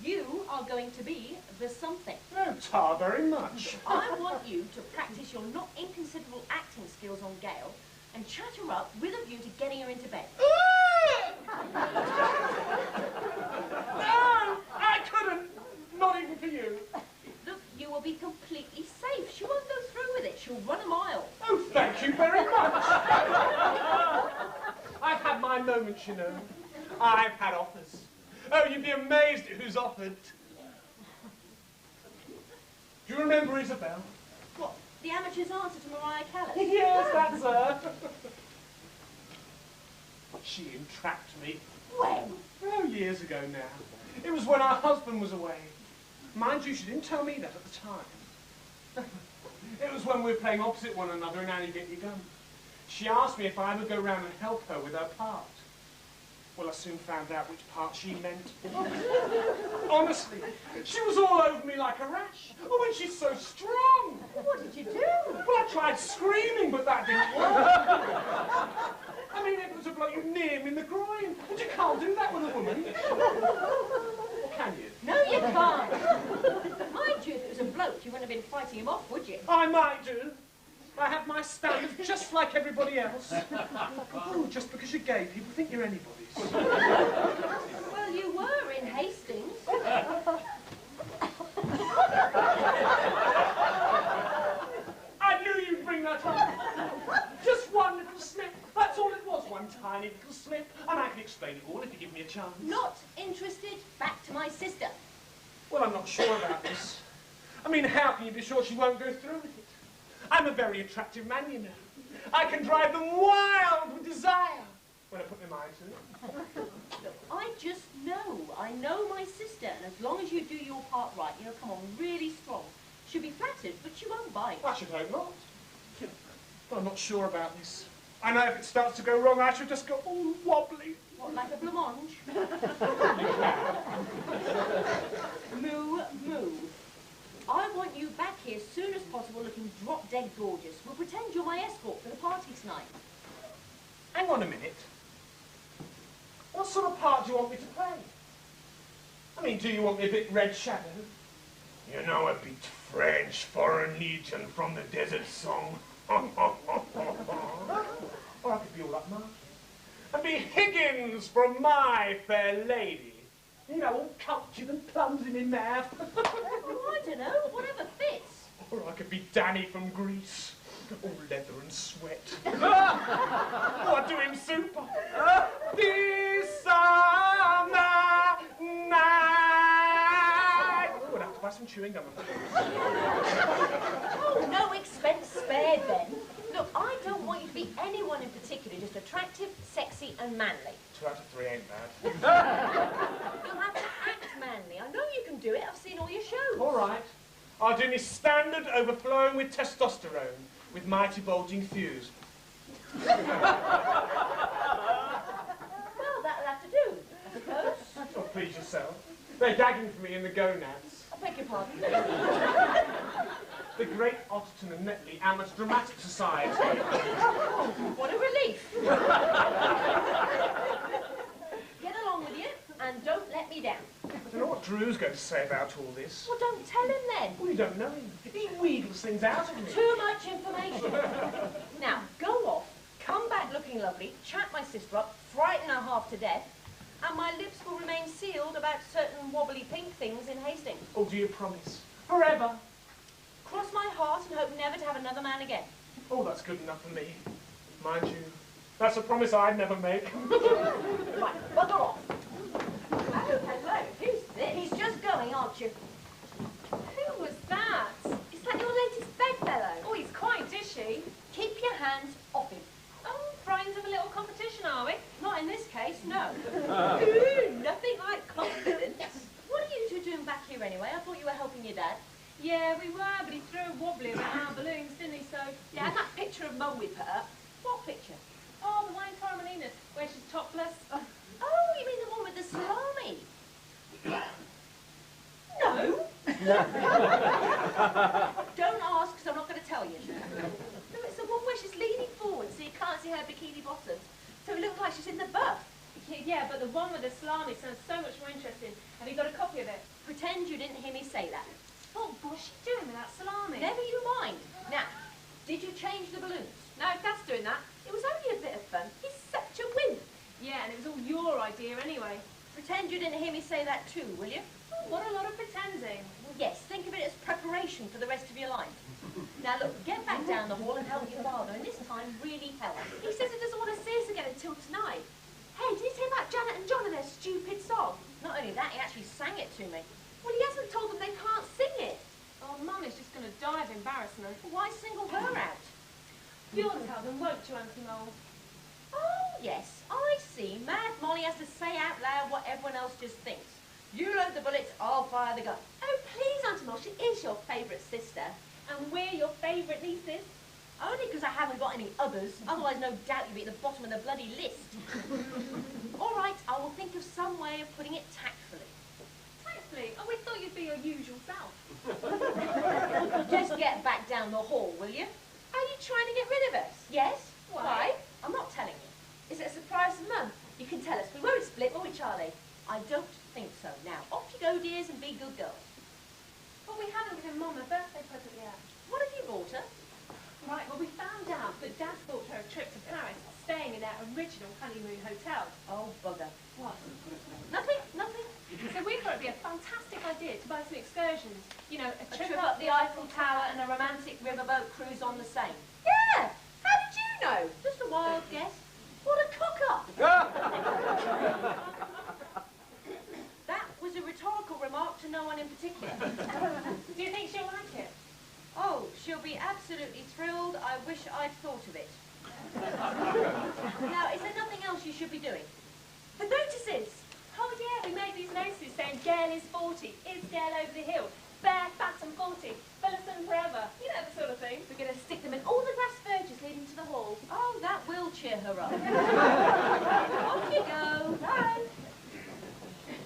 You are going to be the something. Oh, tar very much. I want you to practice your not inconsiderable acting skills on Gail and chat her up with a view to getting her into bed. No, I couldn't. Not even for you. Look, you will be completely safe. She won't go through with it. She'll run a mile. Oh, thank you very much. I've had my moments, you know. I've had offers. Oh, you'd be amazed at who's offered. Do you remember Isabel? What, the amateur's answer to Mariah Callas? Yes, that's her. She entrapped me. When? Oh, years ago now. It was when our husband was away. Mind you, she didn't tell me that at the time. It was when we were playing opposite one another in Now You Get Your Gun. She asked me if I would go round and help her with her part. Well, I soon found out which part she meant. Honestly, she was all over me like a rash. Oh, and she's so strong. What did you do? Well, I tried screaming, but that didn't work. I mean, it was a bloke near me in the groin, and you can't do that with a woman. Can you? No, you can't. Mind you, if it was a bloke, you wouldn't have been fighting him off, would you? I might do. I have my standards just like everybody else. Oh, just because you're gay, people think you're anybody's. Well, you were in Hastings. I knew you'd bring that up. Just one little slip. That's all it was. One tiny little slip. And I can explain it all if you give me a chance. Not interested. Back to my sister. Well, I'm not sure about this. I mean, how can you be sure she won't go through with it? I'm a very attractive man, you know. I can drive them wild with desire when I put my mind to it. Look, I just know. I know my sister, and as long as you do your part right, you know, come on, really strong. She'll be flattered, but she won't bite. I should hope not. But I'm not sure about this. I know if it starts to go wrong, I should just go all wobbly. What, like a blancmange? Moo, moo. I want you back here as soon as possible looking drop-dead gorgeous. We'll pretend you're my escort for the party tonight. Hang on a minute. What sort of part do you want me to play? I mean, do you want me a bit Red Shadow? You know, a bit French Foreign Legion from the Desert Song. Or I could be all up Martin. And be Higgins from My Fair Lady. You know, all cultured and clumsy in mouth. Oh, I don't know. Whatever fits. Or I could be Danny from Greece. All leather and sweat. Or I'd do him super. This summer night. Oh, I'd have to buy some chewing gum. Oh, no expense spared then. Look, I don't want you to be anyone in particular, just attractive, sexy and manly. 2 out of 3 ain't bad. You'll have to act manly. I know you can do it. I've seen all your shows. All right. I'll do me standard overflowing with testosterone with mighty bulging thews. Well, that'll have to do, I suppose. Oh, please yourself. They're gagging for me in the gonads. I beg your pardon. The Great Otterton and Netley Amateur Dramatic Society. Oh, what a relief. Get along with you and don't let me down. I don't know what Drew's going to say about all this. Well, don't tell him then. Well, you don't know him. He wheedles things out of me. Too much information. Now, go off, come back looking lovely, chat my sister up, frighten her half to death, and my lips will remain sealed about certain wobbly pink things in Hastings. Oh, do you promise? Forever? Cross my heart and hope never to have another man again. Oh, that's good enough for me. Mind you, that's a promise I'd never make. Right, bugger off. Hello, who's this? He's just going, aren't you? Who was that? Is that your latest bedfellow? Oh, he's quite dishy. Keep your hands off him. Oh, friends of a little competition, are we? Not in this case, no. Ooh, nothing like confidence. What are you two doing back here anyway? I thought you were helping your dad. Yeah, we were, but he threw a wobbly about our balloons, didn't he? So, Yeah, and that picture of Mum we put up. What picture? oh, the one in Carmelina's, where she's topless. Oh, you mean the one with the salami? No. Don't ask, because I'm not going to tell you. No, it's the one where she's leaning forward so you can't see her bikini bottoms. So it looks like she's in the buff. Yeah, but the one with the salami sounds so much more interesting. Have you got a copy of it? Pretend you didn't hear me say that. Oh, what's she doing with that salami? Never you mind. Now, did you change the balloons? No, Dad's doing that. It was only a bit of fun. He's such a wimp. Yeah, and it was all your idea anyway. Pretend you didn't hear me say that too, will you? Oh, what a lot of pretending. Well, yes, think of it as preparation for the rest of your life. Now look, get back down the hall and help your father, and this time really help. He says he doesn't want to see us again until tonight. Hey, did you hear about Janet and John and their stupid song? Not only that, he actually sang it to me. Well, he hasn't told them they can't sing it. Oh, Mum is just going to die of embarrassment. Why single her out? You'll tell them, won't you, Auntie Mole? Oh, yes, I see. Mad Mollie has to say out loud what everyone else just thinks. You load the bullets, I'll fire the gun. Oh, please, Auntie Mole, she is your favourite sister. And we're your favourite nieces. Only because I haven't got any others. Otherwise, no doubt you'd be at the bottom of the bloody list. All right, I will think of some way of putting it tactfully. Tactfully? Oh, we thought you'd be your usual self. Just get back down the hall, will you? Are you trying to get rid of us? Yes? Why? I'm not telling you. Is it a surprise to Mum? You can tell us. We won't split, will we, Charlie? I don't think so. Now, off you go, dears, and be good girls. Well, we haven't given Mum a birthday present yet. What have you bought her? Right, well, we found out that Dad bought her a trip to Paris, staying in their original honeymoon hotel. Oh, bugger. What? Nothing, nothing. So we thought it'd be a fantastic idea to buy some excursions. You know, A trip up the Eiffel Tower and a romantic riverboat cruise on the Seine. Yeah! How did you know? Just a wild guess. What a cock-up! That was a rhetorical remark to no one in particular. Do you think she'll like absolutely thrilled. I wish I'd thought of it. Now, is there nothing else you should be doing? The notices! Oh yeah, we made these notices saying Gail is 40, is Gail over the hill, bare, fat and 40, Phillipson forever. You know, the sort of thing. We're going to stick them in all the grass verges leading to the hall. Oh, that will cheer her up. Off you go. Bye.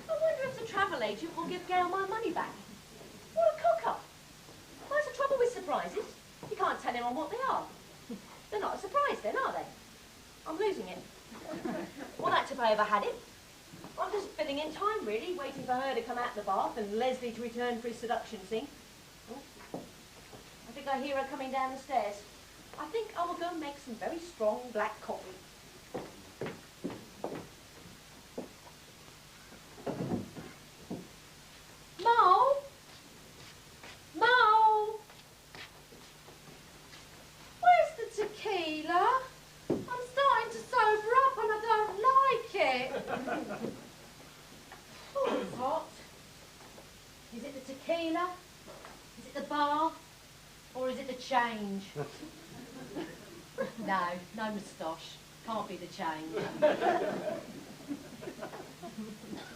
I wonder if the travel agent will give Gail my money back. What a cock-up. What's the trouble with surprises? You can't tell anyone what they are. They're not a surprise then, are they? I'm losing it. Well, that's if I ever had it. I'm just filling in time, really, waiting for her to come out the bath and Leslie to return for his seduction scene. Oh, I think I hear her coming down the stairs. I think I will go and make some very strong black coffee. Mo! Mo! Where's the tequila? I'm starting to sober up and I don't like it. Oh, it's hot. Is it the tequila? Is it the bar? Or is it the change? No moustache. Can't be the change.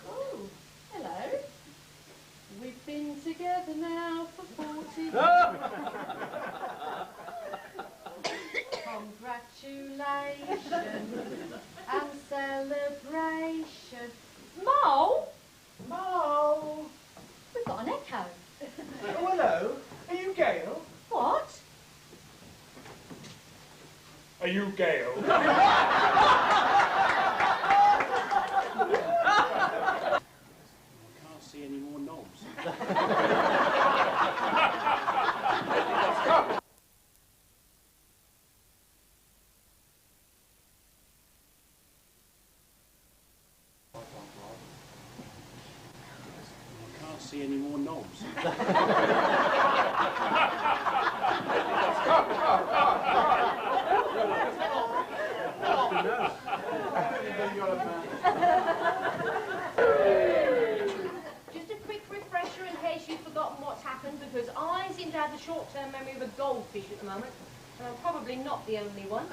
Oh, hello. We've been together now for 40 years. Congratulations and celebration. Mo! Mo! We've got an echo. Oh, hello. Are you Gail? What? Are you Gail? Can't see any more knobs. Can't see any more knobs. Just a quick refresher in case you've forgotten what's happened, because I seem to have the short-term memory of a goldfish at the moment, and I'm probably not the only one.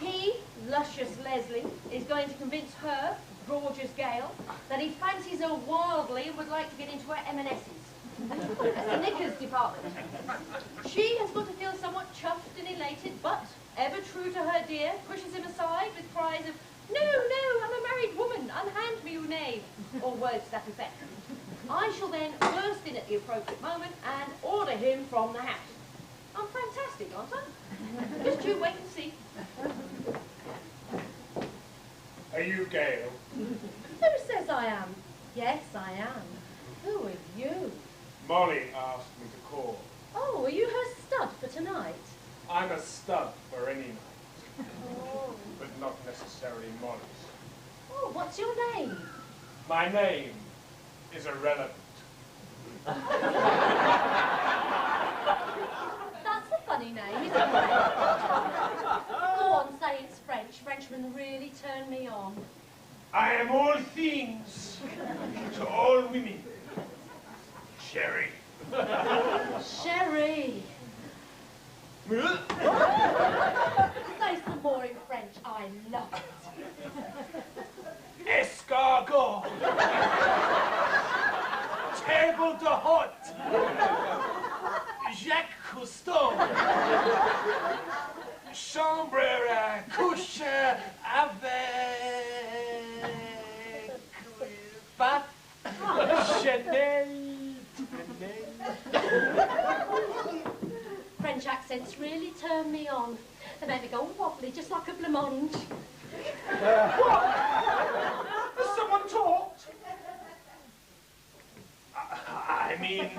He, luscious Leslie, is going to convince her, gorgeous Gail, that he fancies her wildly and would like to get into her M&S's. That's the knickers department. She has got to feel somewhat chuffed and elated, but, ever true to her dear, pushes him aside with cries of, "No, no, I'm a married woman, unhand me, you knave," or words to that effect. I shall then burst in at the appropriate moment and order him from the house. I'm fantastic, aren't I? Just you wait and see. Are you Gail? Who says I am? Yes, I am. Who are you? Mollie asked me to call. Oh, are you her stud for tonight? I'm a stud for any night, but not necessarily Mollie's. Oh, what's your name? My name is irrelevant. That's a funny name, isn't it? Go on, say it's French. Frenchmen really turn me on. I am all things to all women. Sherry. Sherry. Say some more in French. I love it. Escargot. Table d'hôte. Jacques Cousteau. Chambre à coucher avec pas Chanel. French accents really turn me on. They make me go wobbly, just like a blancmange. What? Has someone talked? I mean,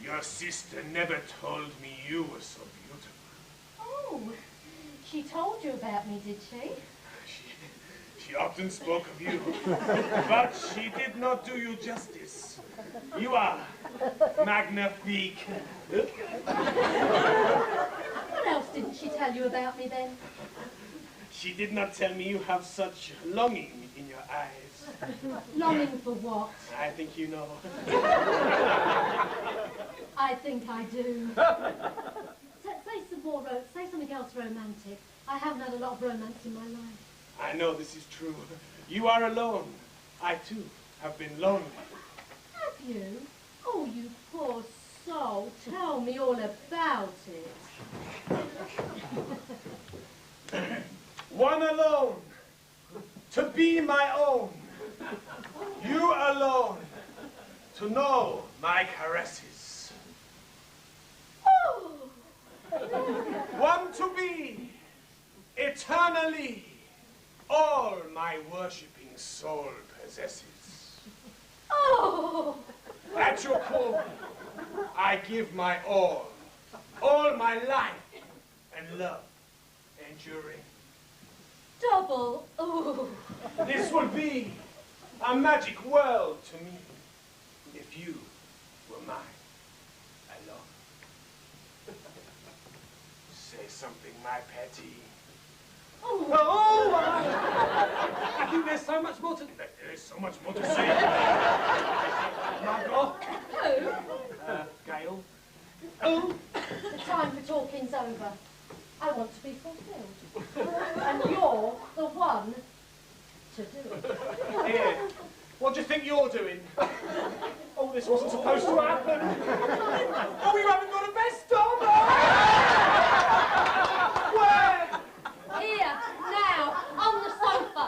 your sister never told me you were so beautiful. Oh, she told you about me, did she? She often spoke of you, but she did not do you justice. You are magnifique. What else didn't she tell you about me then? She did not tell me you have such longing in your eyes. Longing for what? I think you know. I think I do. Say something else romantic. I haven't had a lot of romance in my life. I know this is true. You are alone. I, too, have been lonely. Have you? Oh, you poor soul. Tell me all about it. One alone. To be my own. You alone. To know my caresses. Oh! One to be, eternally, all my worshipping soul possesses. Oh! At your call, I give my all my life and love enduring. Double. Oh! This would be a magic world to me if you were mine alone. Say something, my petty. Oh, I think there's so much more to... There is so much more to say. Margot? Who? Gail? Oh! The time for talking's over. I want to be fulfilled. And you're the one to do it. Here, what do you think you're doing? Oh, this wasn't supposed to happen. Oh, you haven't got a best of. Where? Here, now, on the sofa.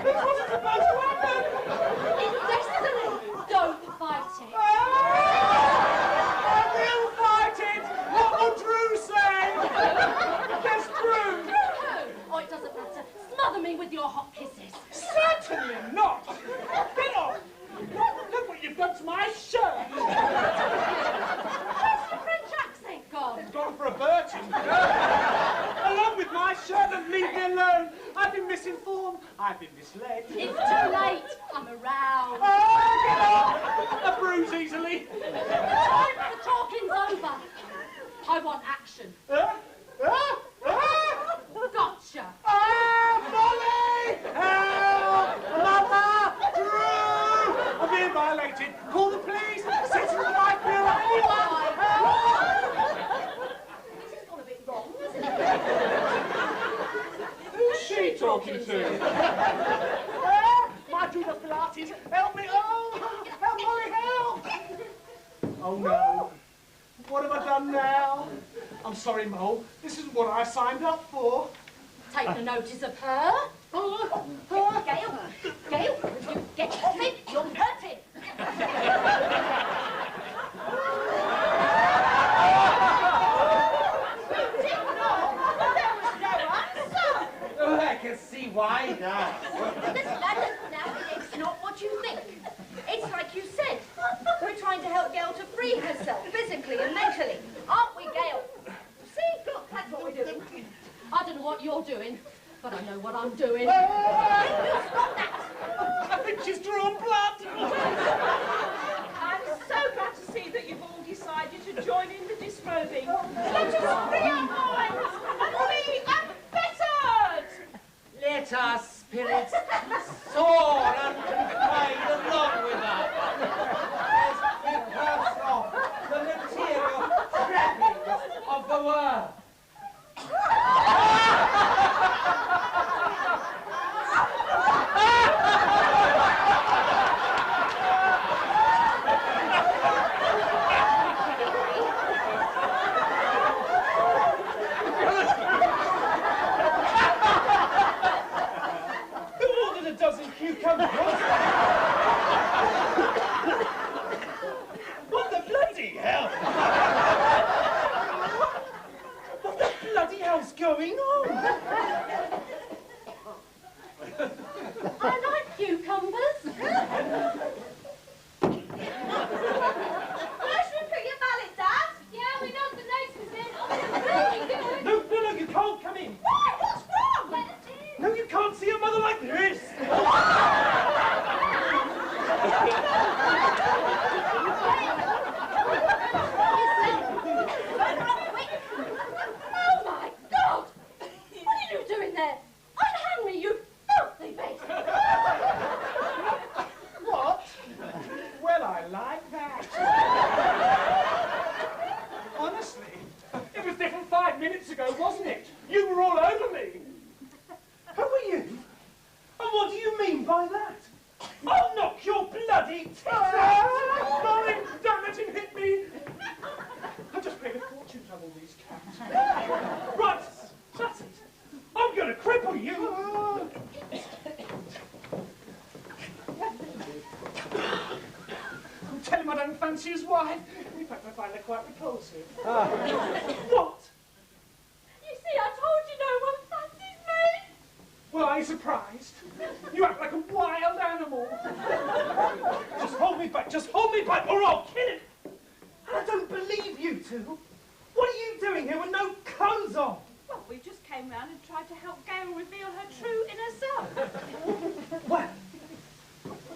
This wasn't supposed to happen. It's destiny. Don't fight it. I will fight it. What will Drew say? Yes, Drew. Oh, it doesn't matter. Smother me with your hot kisses. Certainly not. Get off. Look what you've done to my shirt. Where's the French accent gone? It's gone for a Burton. Along with my shirt, and leave me alone. I've been misinformed. I've been misled. It's too late. I'm aroused. Oh, get off. I bruise easily. The time for the talking's over. I want action. Gotcha. Mollie! Help! Mother! Drew! I'm being violated. Call the police. Set it right here. Anyone! This has gone a bit wrong, hasn't it? Who's she talking to? My Drew does Pilates. Help me! Oh! Help, Mollie, help! Oh no. What have I done now? I'm sorry, Mole. This isn't what I signed up for. Take no notice of her. Gail, Gail, you get off it, you'll hurt him. Oh, I can see why now. Now, it's not what you think. It's like you said. We're trying to help Gail to free herself, physically and mentally. Aren't we, Gail? See, look, that's what we're doing. I don't know what you're doing, but I know what I'm doing. Stop that! I think she's drawn blood. I'm so glad to see that you've all decided to join in the disrobing. Let us free our minds and be unfettered! Let our spirits soar and confide along with us. As we cast off the material trappings of the world. Who ordered a dozen cucumbers? What the bloody hell? What the bloody hell's going on? I like cucumbers. Where should we put your mallet, Dad? Yeah, we know the notice in. Oh, really good. No, you can't come in. Why? What's wrong? Let us in. No, you can't see a mother like this. Oh my God! What are you doing there? minutes ago, wasn't it? You were all over me. Who are you? And what do you mean by that? I'll knock your bloody teeth out! Mollie, don't let him hit me! I just paid a fortune to have all these cats. Right, that's it. I'm going to cripple you. Tell him I don't fancy his wife. In fact, I find her quite repulsive. What? You see, I told you no one fancies me. Well, are you surprised? You act like a wild animal. Just hold me back, or I'll kill him. I don't believe you two. What are you doing here with no clothes on? Well, we just came round and tried to help Gail reveal her true inner self. Well,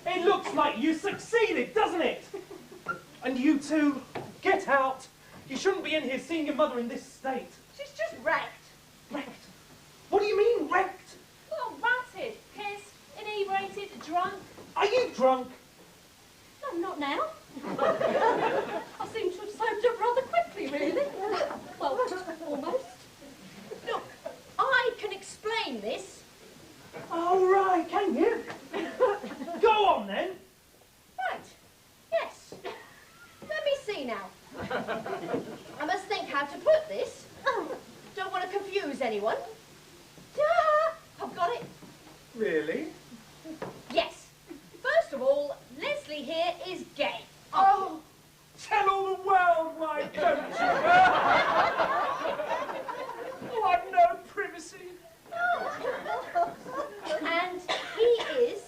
it looks like you succeeded, doesn't it? And you two, get out. You shouldn't be in here seeing your mother in this state. She's just wrecked. Wrecked? What do you mean, wrecked? Well, ratted, pissed, inebriated, drunk. Are you drunk? No, not now. I seem to have sobered up rather quickly, really. Well, almost. Look, I can explain this. Oh, right, can you? Go on, then. Right. Yes. Let me see now. I must think how to put this. Don't want to confuse anyone. I've got it. Really? Yes. First of all, Leslie here is gay. Oh, tell all the world, why don't you? Oh, I've no privacy. And he is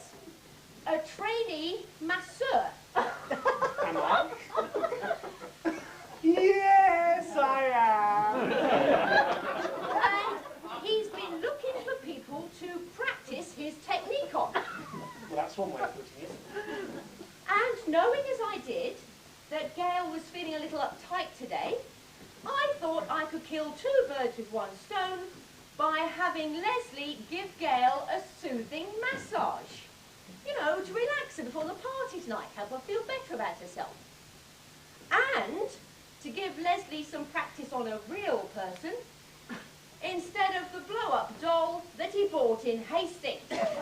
a trainee masseur. Am I? Yes, I am. And he's been looking for people to practice his technique on. Well, that's one way of putting it. And knowing as I did that Gail was feeling a little uptight today, I thought I could kill two birds with one stone by having Leslie give Gail a soothing massage. You know, to relax her before the party tonight, help her feel better about herself. And to give Leslie some practice on a real person instead of the blow-up doll that he bought in Hastings. That's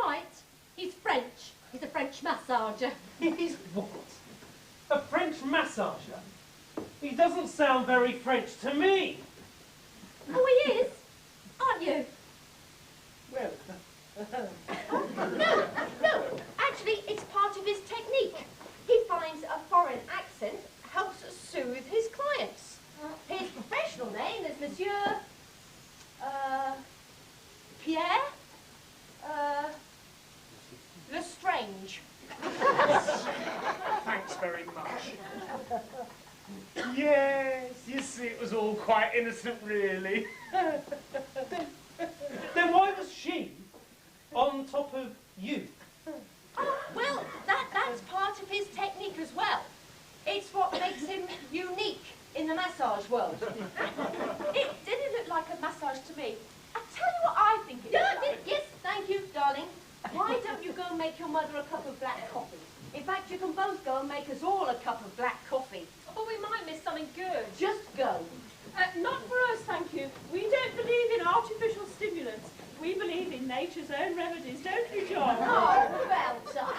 right. He's French. He's a French massager. He's what? A French massager? He doesn't sound very French to me. Oh, he is. Aren't you? Well, No, actually it's part of his technique. He finds a foreign accent helps soothe his clients. His professional name is Monsieur Pierre Lestrange. thanks very much. Yes, you see, it was all quite innocent, really. Then why was she on top of you? Well, that's part of his technique as well. It's what makes him unique in the massage world. It didn't look like a massage to me. I tell you what I think it Yeah, is like. yes, thank you, darling. Why don't you go and make your mother a cup of black coffee? In fact, you can both go and make us all a cup of black coffee. But we might miss something good. Just go. Not for us, thank you. We don't believe in artificial stimulants. We believe in nature's own remedies, don't we, John? Oh, well done.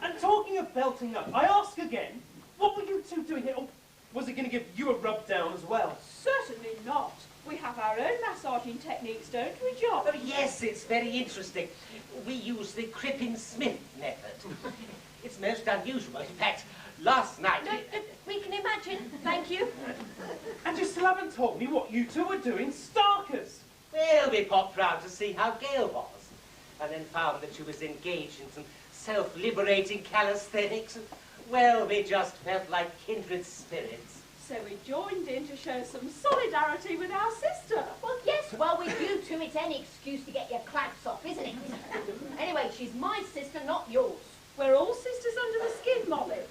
And talking of belting up, I ask again, what were you two doing here? Or was it going to give you a rub down as well? Certainly not. We have our own massaging techniques, don't we, John? Oh, yes, it's very interesting. We use the Crippen-Smith method. It's most unusual. In fact, last night... We can imagine, thank you. And you still haven't told me what you two were doing starkers. Well, we popped round to see how Gail was, and then found that she was engaged in some self-liberating calisthenics. And, well, we just felt like kindred spirits. So we joined in to show some solidarity with our sister. Well, yes, well, with you two, it's any excuse to get your claps off, isn't it? Anyway, she's my sister, not yours. We're all sisters under the skin, Mollie.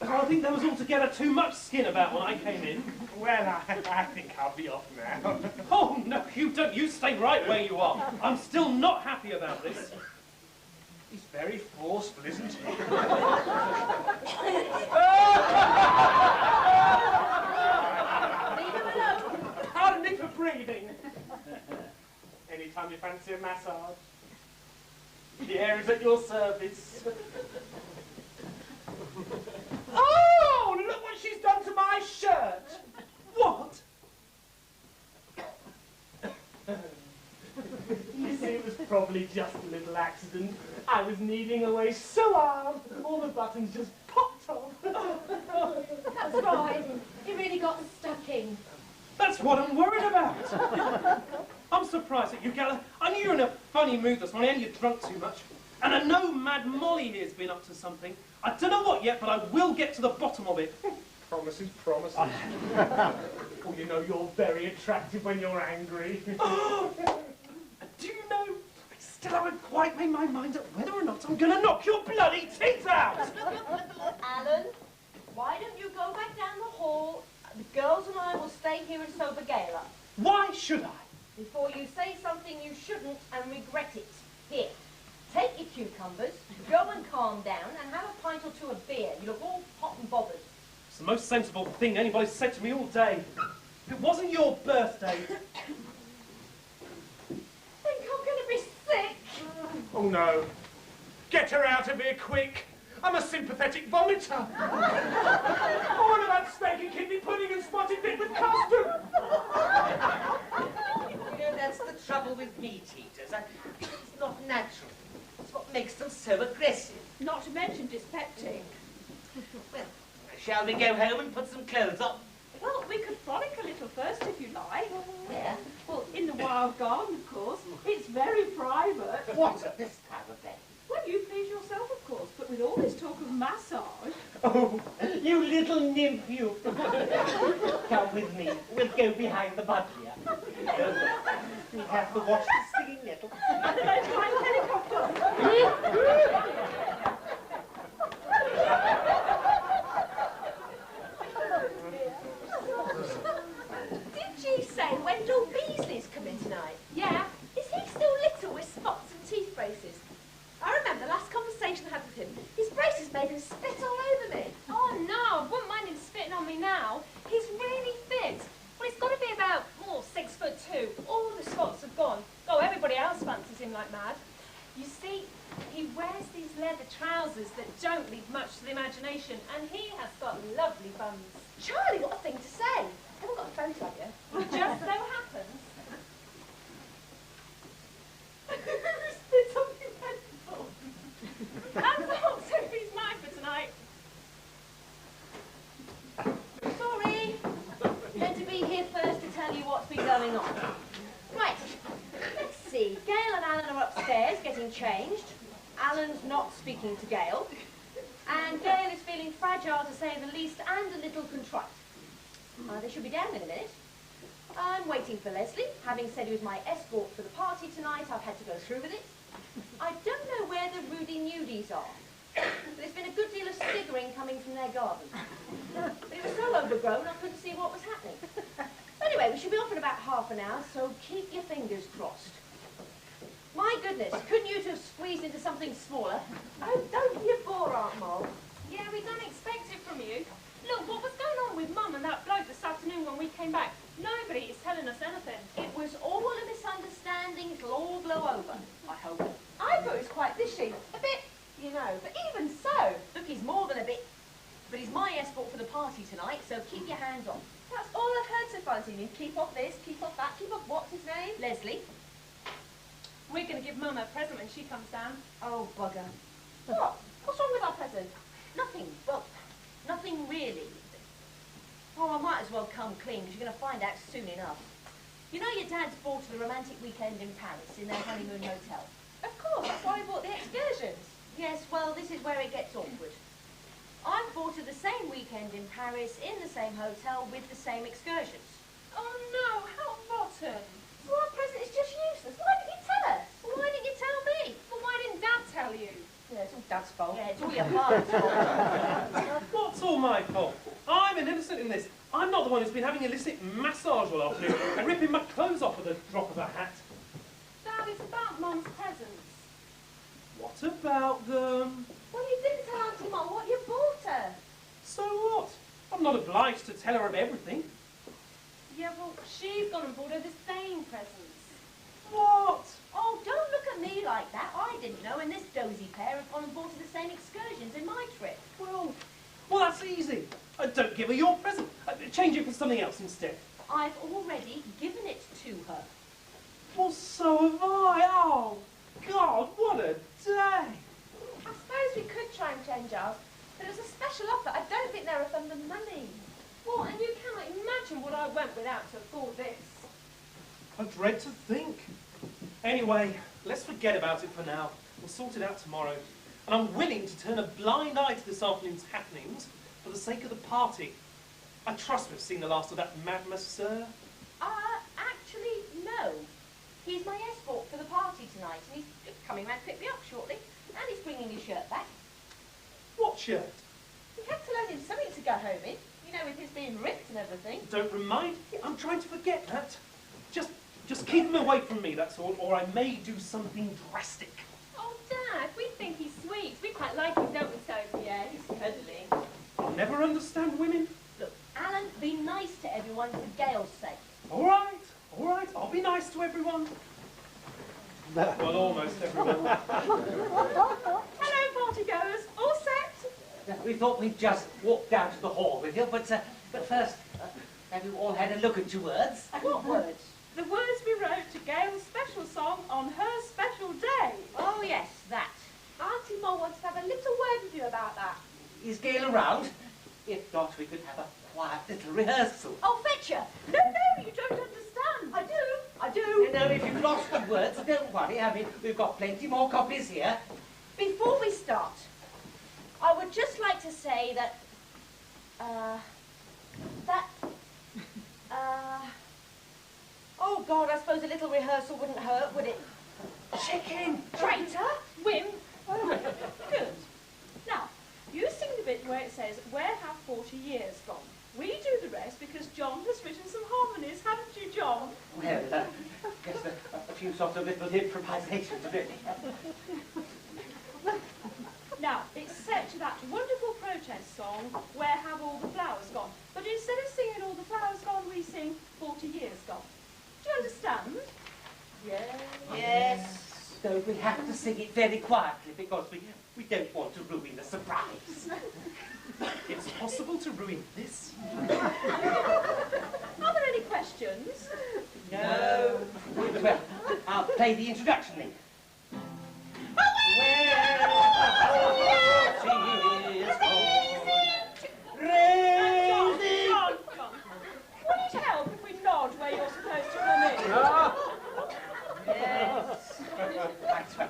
I think there was altogether too much skin about when I came in. Well, I think I'll be off now. Oh, no, you don't. You stay right where you are. I'm still not happy about this. He's very forceful, isn't he? probably just a little accident. I was kneading away so hard, all the buttons just popped off. That's right. You really got stuck in. That's what I'm worried about. I'm surprised at you, Gail. I knew you were in a funny mood this morning and you drunk too much. And I know Mad Mollie here's been up to something. I don't know what yet, but I will get to the bottom of it. Promises, promises. Oh, you know you're very attractive when you're angry. Do you know, I still haven't quite made my mind up whether or not I'm going to knock your bloody teeth out! Alan, why don't you go back down the hall? The girls and I will stay here and sober Gail up. Why should I? Before you say something you shouldn't and regret it. Here, take your cucumbers, go and calm down, and have a pint or two of beer. You look all hot and bothered. It's the most sensible thing anybody's said to me all day. If it wasn't your birthday... I think I'm going to be sick. Oh no. Get her out of here quick. I'm a sympathetic vomiter. Oh, what about steak and kidney pudding and spotted bit with custard? You know, that's the trouble with meat eaters. It's not natural. It's what makes them so aggressive. Not to mention dyspeptic. Well, shall we go home and put some clothes on? Well, we could frolic a little first, if you like. Where? Well, in the wild garden, of course. It's very private. What at this time of day? Well, you please yourself, of course, but with all this talk of massage... Oh, you little nymph, you. Come with me. We'll go behind the butler. We have to watch the singing nettle. And the nighttime helicopter. Did she say Wendell Beasley's coming tonight? Yeah. Is he still little with spots and teeth braces? I remember the last conversation I had with him. His braces made him spit all over me. Oh no, I wouldn't mind him spitting on me now. He's really fit. Well, he's got to be about, 6'2". All the spots have gone. Oh, everybody else fancies him like mad. You see, he wears these leather trousers that don't leave much to the imagination, and he has got lovely bums. Charlie, what a thing to say. I haven't got a photo of you. It just so happens. Spit on me, Wendell. That's the whole Sophie's mine for tonight. Sorry. Meant to be here first to tell you what's been going on. Right. Let's see. Gail and Alan are upstairs getting changed. Alan's not speaking to Gail. And Gail is feeling fragile, to say the least, and a little contrite. They should be down in a minute. I'm waiting for Leslie. Having said he was my escort for the party tonight, I've had to go through with it. I don't know where the Rudy Nudies are. There's been a good deal of cigaring coming from their garden. But it was so overgrown I couldn't see what was happening. Anyway, we should be off in about half an hour, so keep your fingers crossed. My goodness, couldn't you two have squeezed into something smaller? Oh, don't be a bore, Aunt Moll. Yeah, we don't expect it from you. Look, what was going on with Mum and that bloke this afternoon when we came back? Nobody is telling us anything. It was all a misunderstanding. It'll all blow over, I hope. I thought he was quite dishy. A bit, you know. But even so, look, he's more than a bit. But he's my escort for the party tonight, so keep your hands off. That's all I've heard so far, Jeannie. Keep off this, keep off that, keep off what's his name? Leslie. We're going to give Mum a present when she comes down. Oh, bugger. What? What's wrong with our present? Nothing. Well, nothing really. Oh, I might as well come clean, because you're going to find out soon enough. You know your dad's bought a romantic weekend in Paris, in their honeymoon hotel? Of course, that's why he bought the excursions. Yes, well, this is where it gets awkward. I've bought her the same weekend in Paris, in the same hotel, with the same excursions. Oh no, how rotten. So our present is just useless. Why didn't you tell us? Well, why didn't you tell me? Well, why didn't Dad tell you? Yeah, it's all Dad's fault. Yeah, it's all your father's fault. What's all my fault? I'm an innocent in this. I'm not the one who's been having illicit massage all afternoon and ripping my clothes off with a drop of a hat. Dad, it's about Mum's presents. What about them? Well, you didn't tell Auntie Moll what you bought her. So what? I'm not obliged to tell her of everything. Yeah, well, she's gone and bought her the same presents. What? Oh, don't look at me like that. I didn't know, and this dozy pair have gone and bought her the same excursions in my trip. Well, that's easy. Don't give her your present. Change it for something else instead. I've already given it to her. Well, so have I. Oh, God, what a day! I suppose we could try and change ours, but it was a special offer. I don't think they'll refund the money. Well, and you cannot imagine what I went without to afford this. I dread to think. Anyway, let's forget about it for now. We'll sort it out tomorrow. And I'm willing to turn a blind eye to this afternoon's happenings for the sake of the party. I trust we've seen the last of that madman, sir. Actually, no. He's my escort for the party tonight, and he's coming round to pick me up shortly. And he's bringing his shirt back. What shirt? We had to loan him something to go home in. You know, with his being ripped and everything. Don't remind me. I'm trying to forget that. Just keep him away from me, that's all, or I may do something drastic. Oh, Dad, we think he's sweet. We quite like him, don't we, Sophie? Yeah, he's cuddling. I'll never understand women. Look, Alan, be nice to everyone for Gail's sake. All right, I'll be nice to everyone. Well, almost everyone. Hello, partygoers. All set? We thought we'd just walk down to the hall with you, but first, have you all had a look at your words? What words? The words we wrote to Gail's special song on her special day. Oh, yes, that. Auntie Moll wants to have a little word with you about that. Is Gail around? If not, we could have a quiet little rehearsal. Oh, fetch her. No, you don't understand. I do. No, if you've lost the words, don't worry. I mean, we've got plenty more copies here. Before we start, I would just like to say that, oh God, I suppose a little rehearsal wouldn't hurt, would it? Chicken. Traitor. Whim. Good. Now, you sing the bit where it says, where have 40 years gone? We do the rest because John has written some harmonies, haven't you, John? Well, just a few sort of little improvisations, really. Now, it's set to that wonderful protest song, Where Have All the Flowers Gone? But instead of singing All the Flowers Gone, we sing 40 Years Gone. Do you understand? Yes. Yes. Though we have to sing it very quietly because we don't want to ruin the surprise. It's possible to ruin this. Are there any questions? No. Well, I'll play the introduction then. John. Would it help if we nod where you're supposed to come in? Yes. That's right.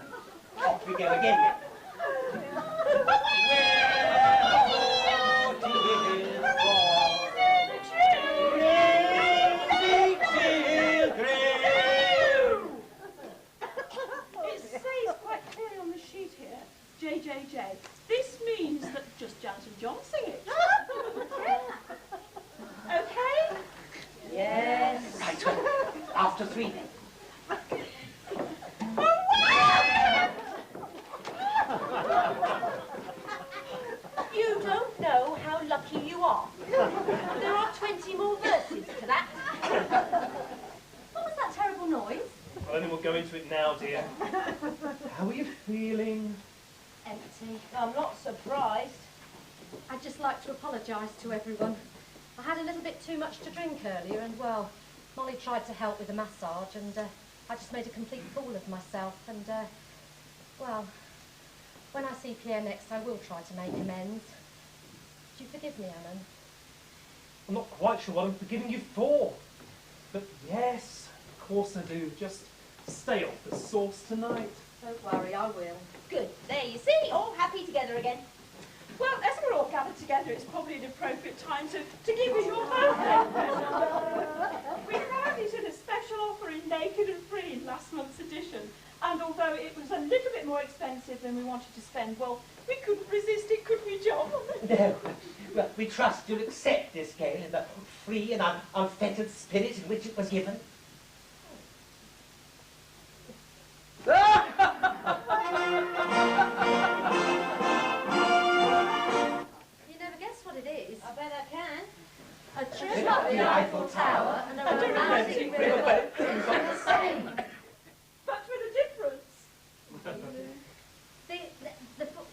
Off we go again then. It says quite clearly on the sheet here, JJJ. This means that just Janice and John sing it. Okay? Yes. Right, well, after 3 then. You don't know how lucky you are. There are 20 more verses to that. What was that terrible noise? Well, then we'll go into it now, dear. How are you feeling? Empty. I'm not surprised. I'd just like to apologise to everyone. I had a little bit too much to drink earlier and, well, Mollie tried to help with the massage and I just made a complete fool of myself and, well, when I see Pierre next I will try to make amends. Do you forgive me, Alan? I'm not quite sure what I'm forgiving you for. But yes, of course I do. Just stay off the sauce tonight. Don't worry, I will. Good. There you see, all happy together again. Well, as we're all gathered together, it's probably an appropriate time to give you your birthday present. We found it in a special offer in Naked and Free in last month's edition. And although it was a little bit more expensive than we wanted to spend, well, we couldn't resist it, could we, John? No. Well, we trust you'll accept this, Gail, in the free and unfettered spirit in which it was given. You never guess what it is. I bet I can. A trip up the Eiffel Tower and a romantic riverboat cruise on the Seine. But with a difference.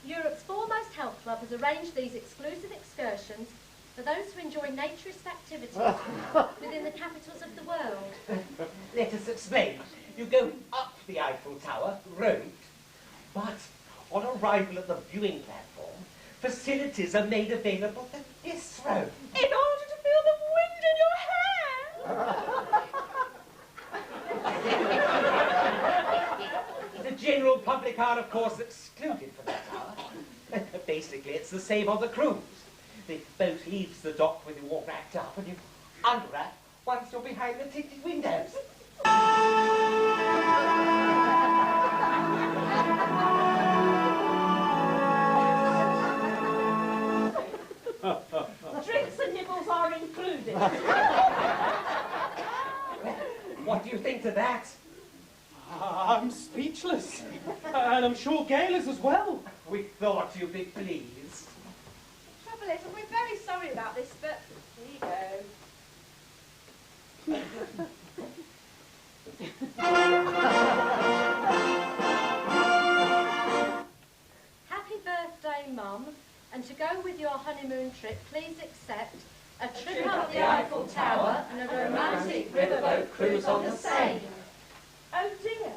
Europe's foremost health club has arranged these exclusive excursions for those who enjoy naturist activities within the capitals of the world. Let us explain. You go up the Eiffel Tower, wrote, but on arrival at the viewing platform, facilities are made available for this row. In order to feel the wind in your hair! The general public are, of course, excluded from that tower. Basically, it's the same on the cruise. The boat leaves the dock when you're all wrapped up, and you unwrap once you're behind the tinted windows. Drinks and nibbles are included. What do you think to that? I'm speechless. And I'm sure Gail is as well. We thought you'd be pleased. Trouble is, and we're very sorry about this, but here you go. Happy birthday, Mum. And to go with your honeymoon trip, please accept a trip up the Eiffel Tower and a romantic riverboat cruise on the Seine. Oh dear.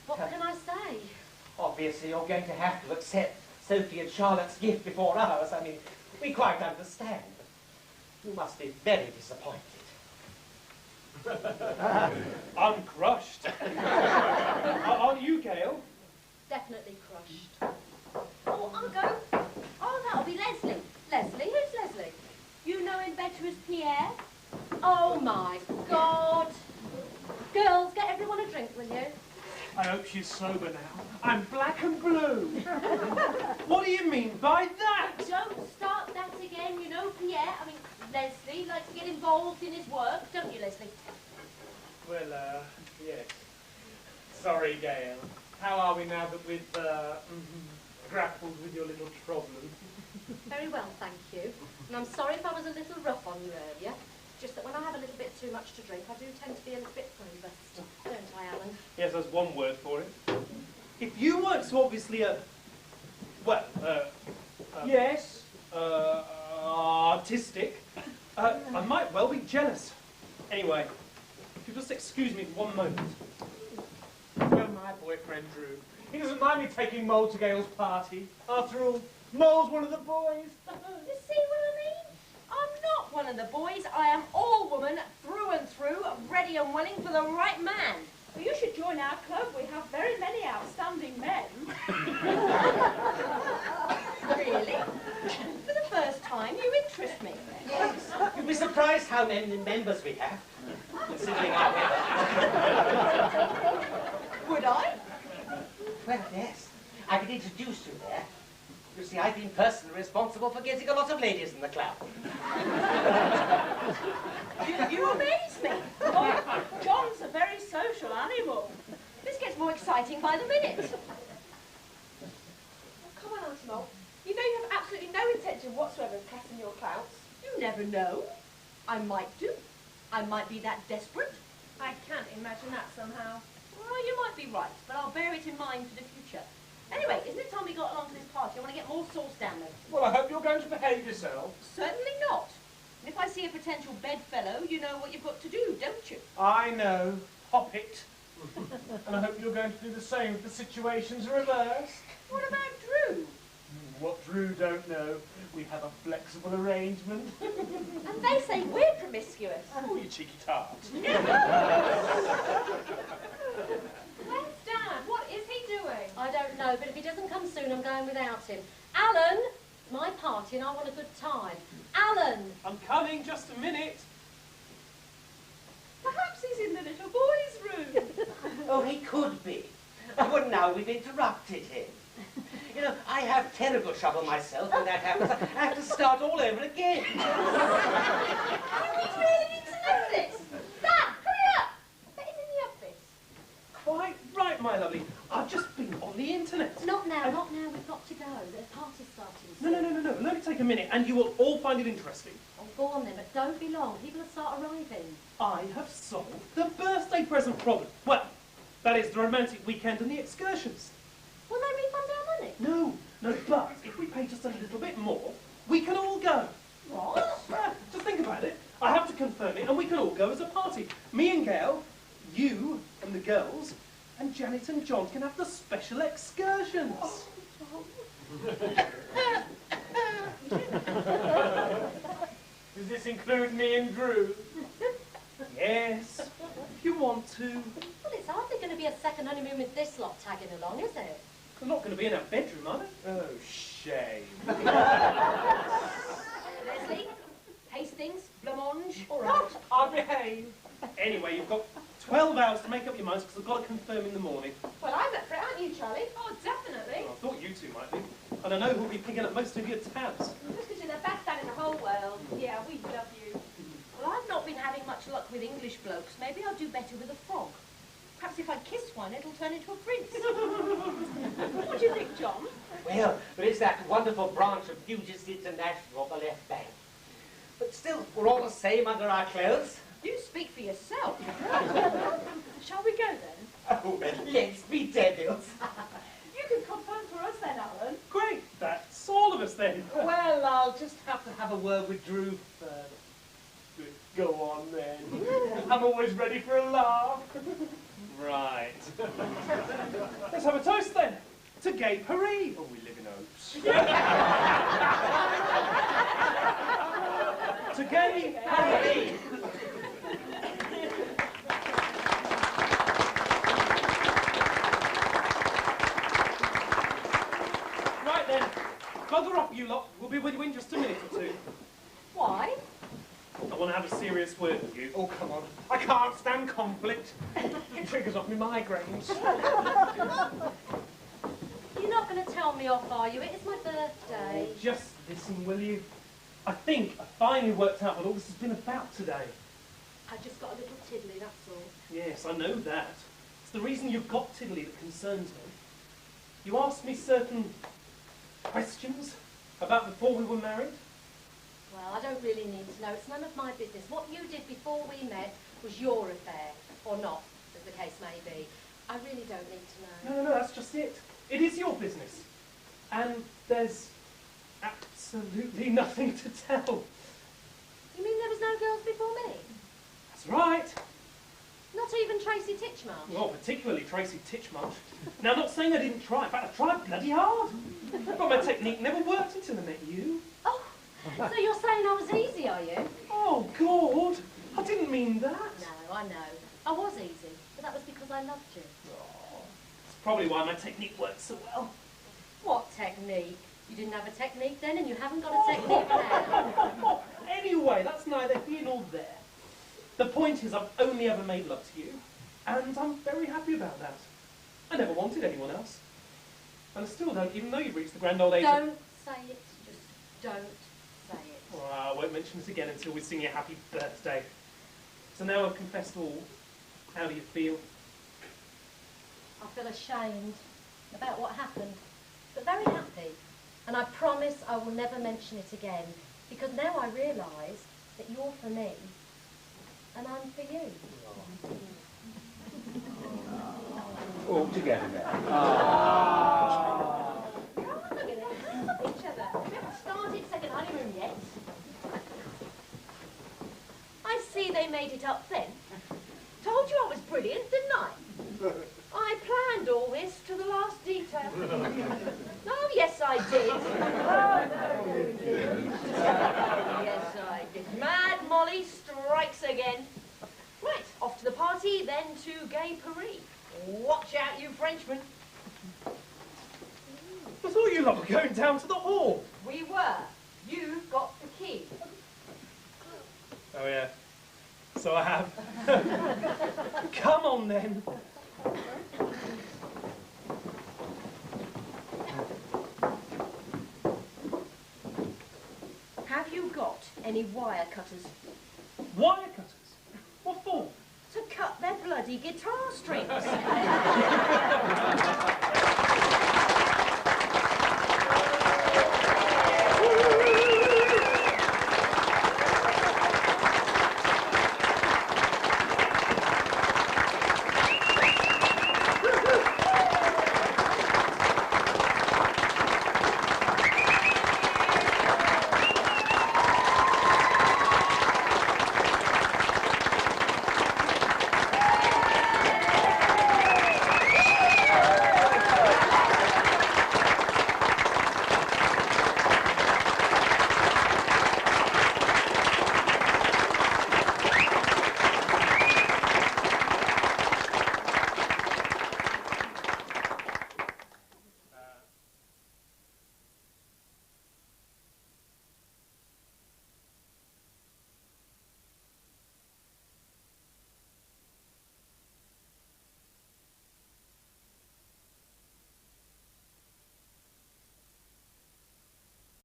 What can I say? Obviously, you're going to have to accept Sophie and Charlotte's gift before ours. I mean, we quite understand. You must be very disappointed. I'm crushed. Aren't you, Gail? Definitely crushed. Oh, I'll go. Oh, that'll be Leslie. Leslie? Who's Leslie? You know him better as Pierre? Oh, my God. Girls, get everyone a drink, will you? I hope she's sober now. I'm black and blue. What do you mean by that? Don't start that again, you know, Pierre. I mean, Leslie likes to get involved in his work, don't you, Leslie? Well, yes. Sorry, Gail. How are we now that we've grappled with your little problem? Very well, thank you. And I'm sorry if I was a little rough on you earlier. Just that when I have a little bit too much to drink, I do tend to be a little bit robust. Don't I, Alan? Yes, there's one word for it. If you weren't so obviously Yes? artistic, I might well be jealous. Anyway, if you'll just excuse me for one moment. Well, my boyfriend Drew. He doesn't mind me taking Mole to Gail's party. After all, Mole's one of the boys. You see what I mean? I'm not one of the boys. I am all woman, through and through, ready and willing for the right man. Well, you should join our club. We have very many outstanding men. Really? For the first time, you interest me. Yes. You'd be surprised how many members we have, considering our weather. Would I? Well, yes. I could introduce you there. You see, I've been personally responsible for getting a lot of ladies in the club. You amaze me. Oh, John's a very social animal. This gets more exciting by the minute. Oh, come on, Auntie Mole. You know you have absolutely no intention whatsoever of casting your clouts. You never know. I might do. I might be that desperate. I can't imagine that somehow. Well, you might be right, but I'll bear it in mind for the future. Anyway, isn't it time we got along to this party? I want to get more sauce down there. Well, I hope you're going to behave yourself. Certainly not. And if I see a potential bedfellow, you know what you've got to do, don't you? I know. Hop it. And I hope you're going to do the same if the situation's reversed. What about Drew? What Drew don't know, we have a flexible arrangement. And they say we're promiscuous. Oh, you cheeky tart. Where's Dad? What is he doing? I don't know, but if he doesn't come soon, I'm going without him. Alan! It's my party and I want a good time. Alan! I'm coming, just a minute. Perhaps he's in the little boy's room. Oh, he could be. Well, now we've interrupted him. You know, I have terrible trouble myself when that happens. I have to start all over again. You really need to know this. Dad, hurry up! Bet he's in the office. Quite right, my lovely. I've just been on the internet. Not now, not now. We've got to go. The party's starting No, soon. no. Let me take a minute and you will all find it interesting. Oh, go on then, but don't be long. People will start arriving. I have solved the birthday present problem. Well, that is the romantic weekend and the excursions. Will they refund our money? No, but if we pay just a little bit more, we can all go. What? Just think about it. I have to confirm it and we can all go as a party. Me and Gail, you and the girls, and Janet and John can have the special excursions. Does this include me and Drew? Yes, if you want to. Well, it's hardly going to be a second honeymoon with this lot tagging along, is it? I'm not going to be in our bedroom, are they? Oh, shame. Leslie, Hastings, Blancmange. All right. I'll behave. Anyway, you've got 12 hours to make up your minds because I've got to confirm in the morning. Well, I'm up for it, aren't you, Charlie? Oh, definitely. Well, I thought you two might be. And I know who'll be picking up most of your tabs. Just because you're the best dad in the whole world. Yeah, we love you. Well, I've not been having much luck with English blokes. Maybe I'll do better with a frog. Perhaps if I kiss one, it'll turn into a prince. What do you think, John? Well, but it's that wonderful branch of Puget International on the left bank. But still, we're all the same under our clothes. You speak for yourself. Shall we go then? Oh, well, let's be devils. You can confirm for us then, Alan. Great, that's all of us then. Well, I'll just have to have a word with Drew first. Go on, then. I'm always ready for a laugh. Right. Let's have a toast then. To Gay Paris. Oh, we live in hopes. To Gay Paris. Right then. Bugger up, you lot. We'll be with you in just a minute or two. Why? I want to have a serious word with you. Oh, come on. I can't stand conflict. It triggers off my migraines. You're not going to tell me off, are you? It is my birthday. Just listen, will you? I think I finally worked out what all this has been about today. I just got a little tiddly, that's all. Yes, I know that. It's the reason you've got Tiddly that concerns me. You asked me certain questions about before we were married. Well, I don't really need to know. It's none of my business. What you did before we met was your affair, or not, as the case may be. I really don't need to know. No, that's just it. It is your business. And there's absolutely nothing to tell. You mean there was no girls before me? That's right. Not even Tracy Titchmarsh? Well, particularly Tracy Titchmarsh. Now, I'm not saying I didn't try. In fact, I tried bloody hard. But my technique never worked until I met you. Oh, so you're saying I was easy, are you? Oh, God. I didn't mean that. No, I know. I was easy, but that was because I loved you. Oh, that's probably why my technique worked so well. What technique? You didn't have a technique then, and you haven't got a technique now. Anyway, that's neither here nor there. The point is, I've only ever made love to you, and I'm very happy about that. I never wanted anyone else. And I still don't, even though you've reached the grand old age of... Don't say it. Just don't say it. Well, I won't mention it again until we sing you happy birthday. So now I've confessed all. How do you feel? I feel ashamed about what happened, but very happy. And I promise I will never mention it again, because now I realise that you're for me, and I'm for you. All together now. Come on, look at it. Love each other. We haven't started second honeymoon yet. I see they made it up then. Told you I was brilliant, didn't I? I planned all this to the last detail. Oh, yes, I did. Yes, I did. Mad Mollie strikes again. Right, off to the party, then to Gay Paris. Watch out, you Frenchmen. I thought you lot were going down to the hall. We were. You got the key. Oh, yeah. So I have. Come on, then. Have you got any wire cutters? Wire cutters? What for? To cut their bloody guitar strings.